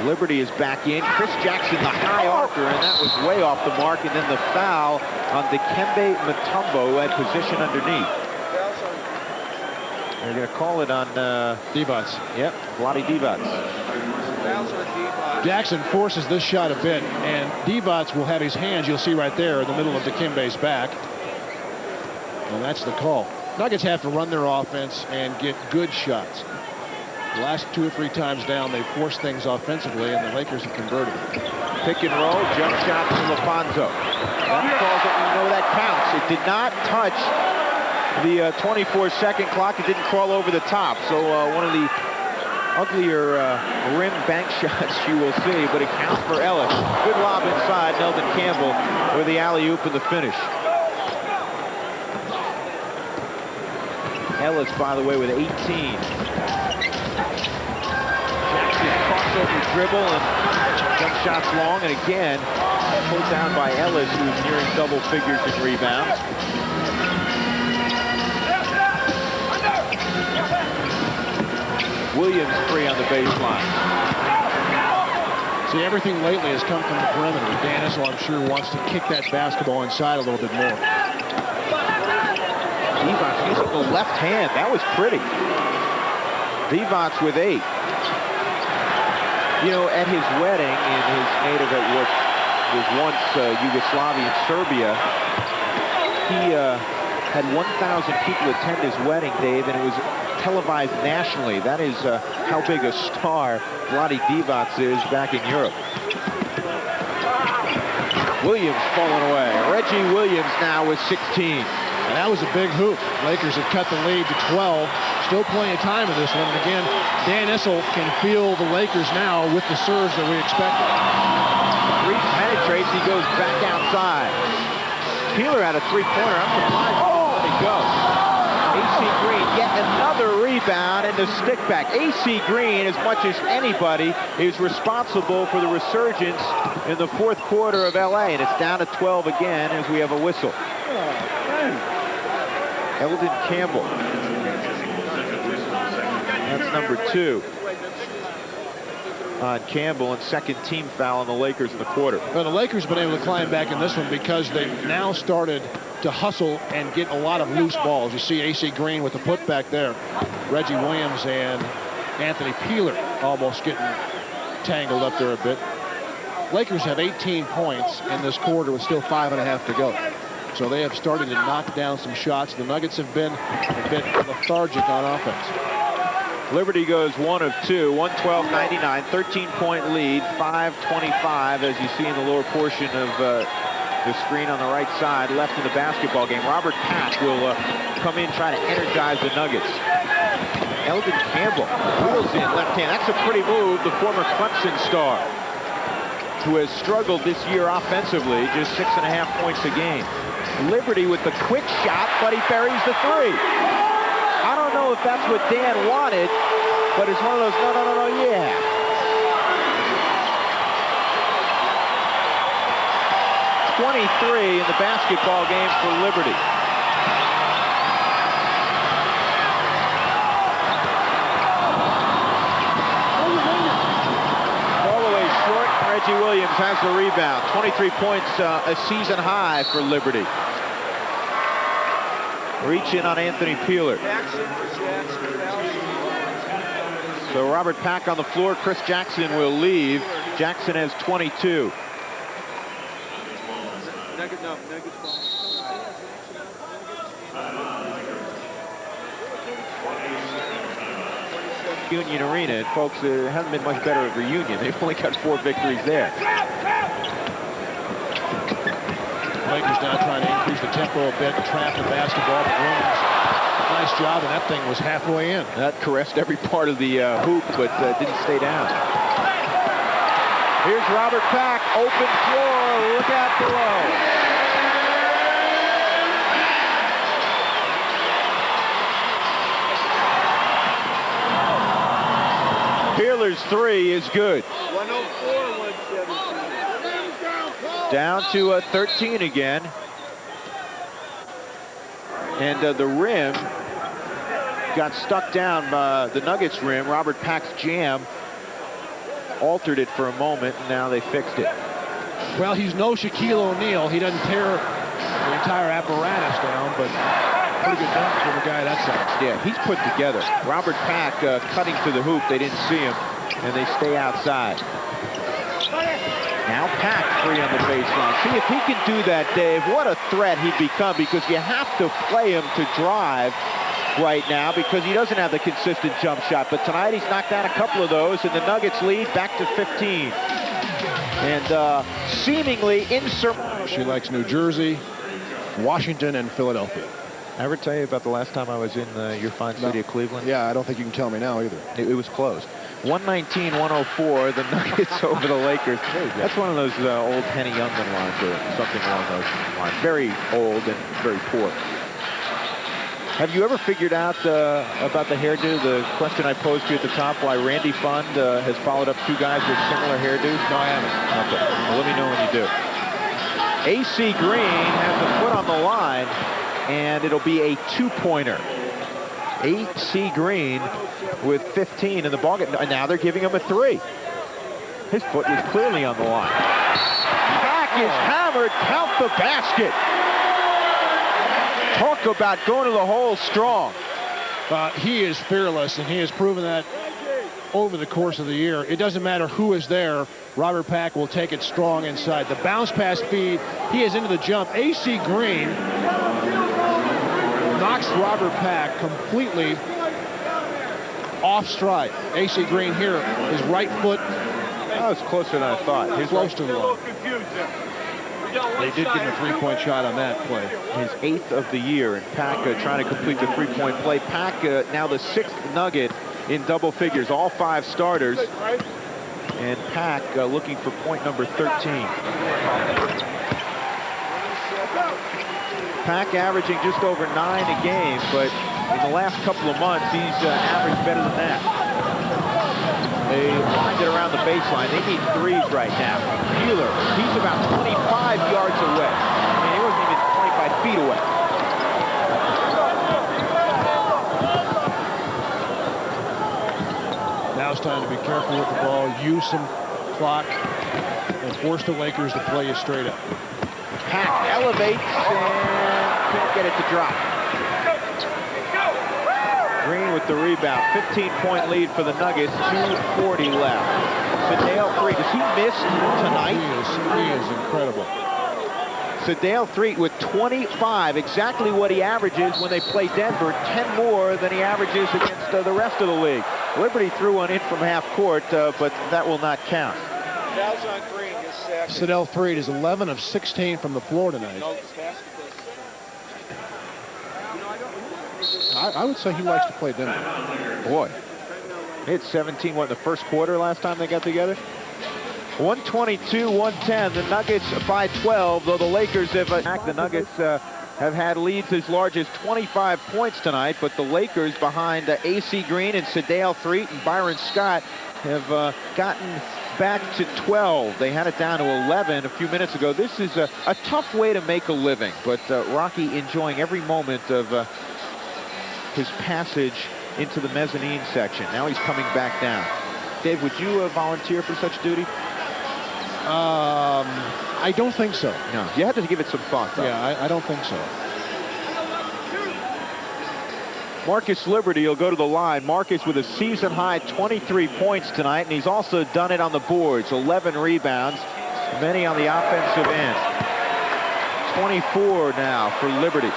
Liberty is back in. Chris Jackson, the high archer, and that was way off the mark. And then the foul on Dikembe Mutombo, who had position underneath. They're going to call it on Divac. Yep, Vlade Divac. Jackson forces this shot a bit, and Divac will have his hands, you'll see right there, in the middle of Dikembe's back. And that's the call. Nuggets have to run their offense and get good shots. The last 2 or 3 times down, they forced things offensively, and the Lakers have converted. Pick and roll, jump shot to LaFonso. That calls it, we know that counts. It did not touch the 24-second clock. It didn't crawl over the top. So one of the uglier rim bank shots you will see, but it counts for Ellis. Good lob inside, Nelson Campbell with the alley-oop and the finish. Ellis, by the way, with 18. Jackson crossover dribble and jump shots long, and again pulled down by Ellis, who's nearing double figures in rebounds. Williams free on the baseline. See, everything lately has come from the perimeter. Dan Issel, I'm sure, wants to kick that basketball inside a little bit more. Divac using the left hand. That was pretty. Divac with 8. You know, at his wedding in his native at what was once Yugoslavian Serbia, he had 1,000 people attend his wedding, Dave, and it was televised nationally. That is how big a star Vlade Divac is back in Europe. Williams falling away. Reggie Williams now with 16. And that was a big hoop. Lakers have cut the lead to 12. Still plenty of time in this one. And again, Dan Issel can feel the Lakers now with the serves that we expected. Reed penetrates. He goes back outside. Peeler had a three-pointer. I'm surprised he let it go. A.C. Green, yet another rebound and the stick back. A.C. Green, as much as anybody, is responsible for the resurgence in the fourth quarter of L.A. And it's down to 12 again as we have a whistle. Eldon Campbell. That's number 2 on Campbell, and second team foul on the Lakers in the quarter. Well, the Lakers have been able to climb back in this one because they've now started to hustle and get a lot of loose balls. You see A.C. Green with the putback there. Reggie Williams and Anthony Peeler almost getting tangled up there a bit. Lakers have 18 points in this quarter with still 5.5 to go. So they have started to knock down some shots. The Nuggets have been a bit lethargic on offense. Liberty goes 1 of 2, 112-99, 13-point lead, 5:25 as you see in the lower portion of the screen on the right side, left in the basketball game. Robert Pack will come in, try to energize the Nuggets. Eldon Campbell wheels in left hand. That's a pretty move. The former Clemson star, who has struggled this year offensively, just 6.5 points a game. Liberty with the quick shot, but he buries the 3. I don't know if that's what Dan wanted, but it's one of those, no, yeah. .23 in the basketball game for Liberty. Reggie Williams has the rebound. 23 points, a season high for Liberty. Reach in on Anthony Peeler. So Robert Pack on the floor. Chris Jackson will leave. Jackson has 22. Union Arena, and folks, it hasn't been much better of a reunion. They've only got 4 victories there. Lakers now trying to increase the tempo a bit, trap the basketball. But Williams, nice job, and that thing was halfway in. That caressed every part of the hoop, but didn't stay down. Here's Robert Pack, open floor, look out below. Peeler's 3 is good. 104-117. Down to 13 again. And the rim got stuck down by the Nuggets rim. Robert Pack's jam altered it for a moment, and now they fixed it. Well, he's no Shaquille O'Neal. He doesn't tear the entire apparatus down, but pretty good dunk from a guy that size. Yeah, he's put together. Robert Pack cutting to the hoop. They didn't see him, and they stay outside. Now Pack free on the baseline. See, if he can do that, Dave, what a threat he'd become, because you have to play him to drive right now because he doesn't have the consistent jump shot. But tonight he's knocked down a couple of those, and the Nuggets lead back to 15. And seemingly insurmountable. She likes New Jersey, Washington, and Philadelphia. I ever tell you about the last time I was in your fine city of Cleveland? Yeah, I don't think you can tell me now either. It was close. 119-104, the Nuggets over the Lakers. That's one of those old Henny Youngman lines or something along those lines. Very old and very poor. Have you ever figured out about the hairdo, the question I posed to you at the top, why Randy Fund has followed up two guys with similar hairdos? No, I haven't. Okay. Well, let me know when you do. AC Green has the foot on the line, and it'll be a two-pointer. AC Green with 15 in the ballgame. And now they're giving him a three. His foot was clearly on the line. Back is hammered. Count the basket. Talk about going to the hole strong. He is fearless, and he has proven that over the course of the year. It doesn't matter who is there. Robert Pack will take it strong inside. The bounce pass feed, he is into the jump. AC Green knocks Robert Pack completely off stride. AC Green here, his right foot. That was closer than I thought. He's close to the line. They did give him a three-point shot on that play. His 8th of the year, and Pack trying to complete the three-point play. Pack now the 6th Nugget in double figures, all 5 starters. And Pack looking for point number 13. Pack averaging just over 9 a game, but in the last couple of months, he's averaged better than that. They wind it around the baseline. They need threes right now. Mueller, he's about 25 yards away. I mean, he wasn't even 25 feet away. Now it's time to be careful with the ball, use some clock, and force the Lakers to play you straight up. Pack elevates and can't get it to drop. Green with the rebound. 15-point lead for the Nuggets. 2:40 left. Sedale Threet. Does he miss tonight? He is incredible. Sedale Threet with 25. Exactly what he averages when they play Denver. 10 more than he averages against the rest of the league. Liberty threw one in from half court, but that will not count. Fouls on Green, his second. Sedale Threet is 11 of 16 from the floor tonight. I would say he likes to play Denver. Boy, he had 17, what, in the first quarter last time they got together? 122-110. The Nuggets by 12, though the Lakers have attacked. The Nuggets have had leads as large as 25 points tonight, but the Lakers behind AC Green and Sedale Threet and Byron Scott have gotten back to 12. They had it down to 11 a few minutes ago. This is a tough way to make a living, but Rocky enjoying every moment of his passage into the mezzanine section. Now he's coming back down. Dave, would you volunteer for such duty? I don't think so. No, you had to give it some thought, though. Yeah, I don't think so. Marcus Liberty will go to the line. Marcus with a season-high 23 points tonight, and he's also done it on the boards. 11 rebounds, many on the offensive end. 24 now for Liberty.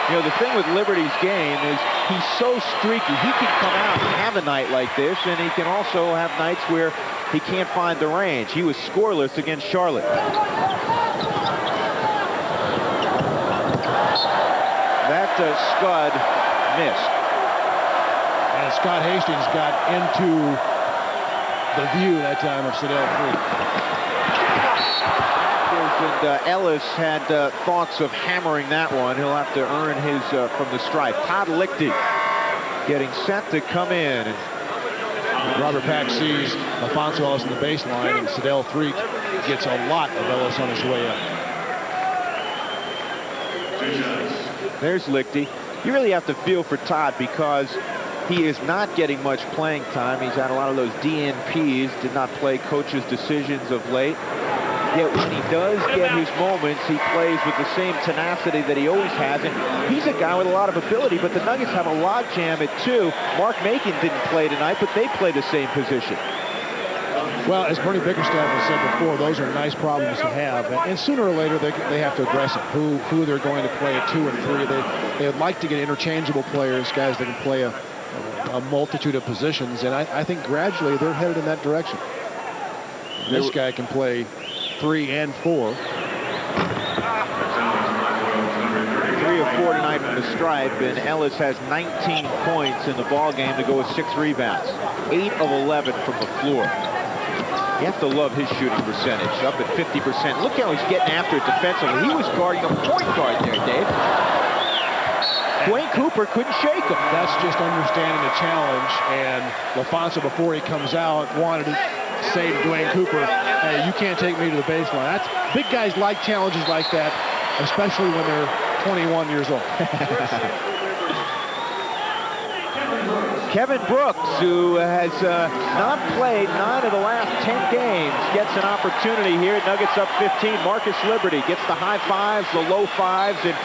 You know, the thing with Liberty's game is he's so streaky. He can come out and have a night like this, and he can also have nights where he can't find the range. He was scoreless against Charlotte. That scud missed. And Scott Hastings got into the view that time of Sedale Threet. And Ellis had thoughts of hammering that one. He'll have to earn his from the stripe. Todd Lichty getting set to come in. And Robert Pack sees Alfonso Ellis in the baseline, and Sedale Threet gets a lot of Ellis on his way up. There's Lichty. You really have to feel for Todd because he is not getting much playing time. He's had a lot of those DNPs, did not play coach's decisions of late. Yet when he does get his moments, he plays with the same tenacity that he always has. And he's a guy with a lot of ability, but the Nuggets have a logjam at 2. Mark Macon didn't play tonight, but they play the same position. Well, as Bernie Bickerstaff has said before, those are nice problems to have. And sooner or later, they have to address it, who they're going to play at 2 and 3. They would like to get interchangeable players, guys that can play a multitude of positions. And I think gradually they're headed in that direction. This guy can play 3 and 4. 3 of 4 tonight from the stripe, and Ellis has 19 points in the ball game to go with 6 rebounds. 8 of 11 from the floor. You have to love his shooting percentage, up at 50%. Look how he's getting after it defensively. He was guarding a point guard there, Dave. Dwayne Cooper couldn't shake him. That's just understanding the challenge, and LaFonso, before he comes out, wanted to say to Dwayne Cooper, hey, you can't take me to the baseline. Big guys like challenges like that, especially when they're 21 years old. Kevin Brooks, who has not played 9 of the last 10 games, gets an opportunity here. Nuggets up 15. Marcus Liberty gets the high fives, the low fives, and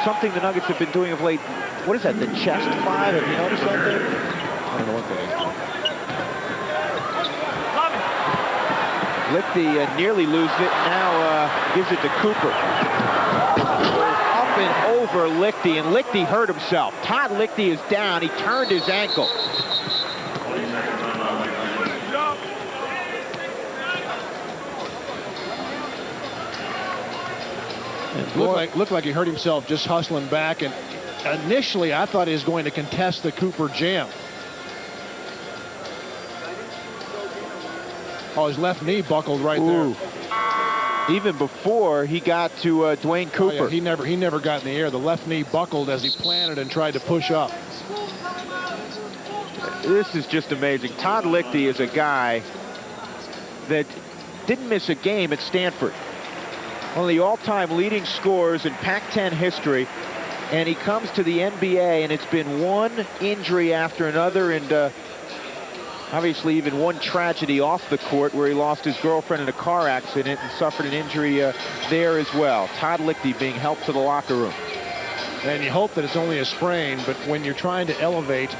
something the Nuggets have been doing of late. What is that, the chest five? Have you noticed something? I don't know what that is. Lichty nearly loses it, now gives it to Cooper. Up and over Lichty, and Lichty hurt himself. Todd Lichty is down. He turned his ankle. Looked like he hurt himself just hustling back, and initially I thought he was going to contest the Cooper jam. Oh, his left knee buckled right there. Even before he got to Dwayne Cooper. Oh, yeah, he never got in the air. The left knee buckled as he planted and tried to push up. This is just amazing. Todd Lichty is a guy that didn't miss a game at Stanford. One of the all-time leading scorers in Pac-10 history. And he comes to the NBA, and it's been one injury after another, and obviously even one tragedy off the court where he lost his girlfriend in a car accident and suffered an injury there as well. Todd Lichty being helped to the locker room. And you hope that it's only a sprain, but when you're trying to elevate,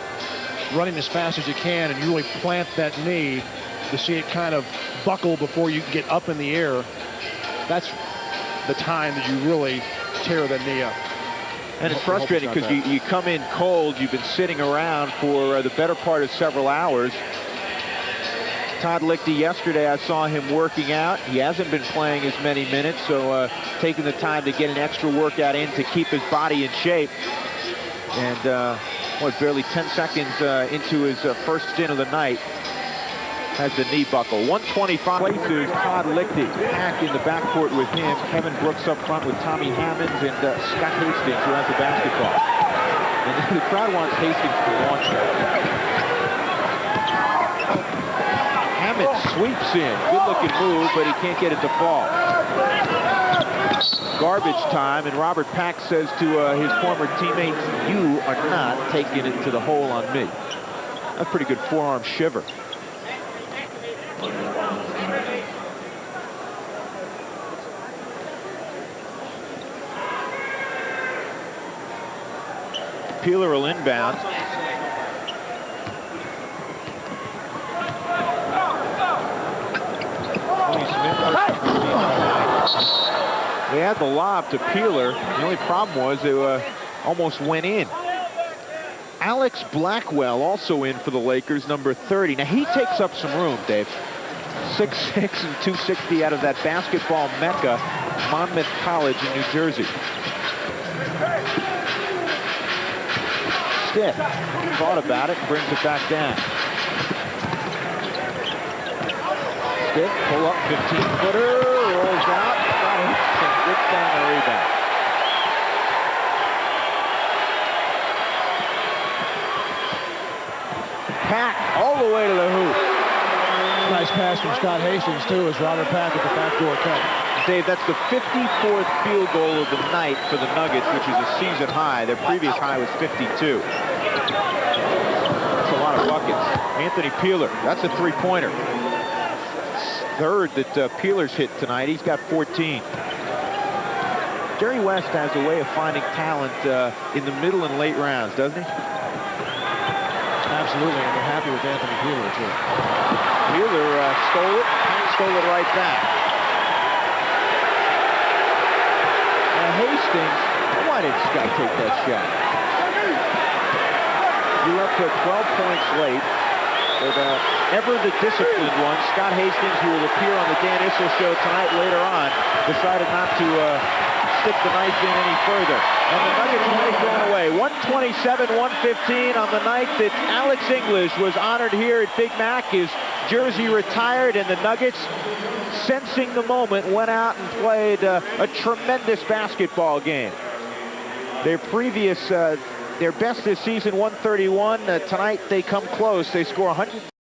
running as fast as you can, and you really plant that knee to see it kind of buckle before you get up in the air, that's the time that you really tear the knee up. And it's frustrating because you come in cold. You've been sitting around for the better part of several hours. Todd Lichty, yesterday I saw him working out. He hasn't been playing as many minutes, so taking the time to get an extra workout in to keep his body in shape. And barely 10 seconds into his first stint of the night, has the knee buckle. 125 places Todd Lichty. Pack in the backcourt with him. Kevin Brooks up front with Tommy Hammonds and Scott Hastings, who has the basketball. And the crowd wants Hastings to launch that. Hammond sweeps in. Good-looking move, but he can't get it to fall. Garbage time, and Robert Pack says to his former teammates, you are not taking it to the hole on me. That's a pretty good forearm shiver. Peeler will inbound. They had the lob to Peeler. The only problem was they almost went in. Alex Blackwell also in for the Lakers, number 30. Now he takes up some room, Dave. 6'6" and 260 out of that basketball mecca, Monmouth College in New Jersey. Stiff. Thought about it and brings it back down. Stiff, pull up, 15-footer, rolls out, gets down the rebound. Pack all the way to the hoop. Nice pass from Scott Hastings, too, as Robert Pack at the backdoor cut. Dave, that's the 54th field goal of the night for the Nuggets, which is a season high. Their previous high was 52. That's a lot of buckets. Anthony Peeler, that's a three-pointer. third that Peeler's hit tonight. He's got 14. Jerry West has a way of finding talent in the middle and late rounds, doesn't he? Absolutely, and they're happy with Anthony Peeler, too. Peeler stole it right back. Hastings, why did Scott take that shot? You're up to 12 points late. But ever the disciplined one, Scott Hastings, who will appear on the Dan Issel show tonight later on, decided not to stick the knife in any further. And the Nuggets might have gone away. 127-115 on the night that Alex English was honored here at Big Mac. His jersey retired, and the Nuggets, sensing the moment, went out and played a tremendous basketball game. Their previous, their best this season, 131. Tonight they come close. They score 100.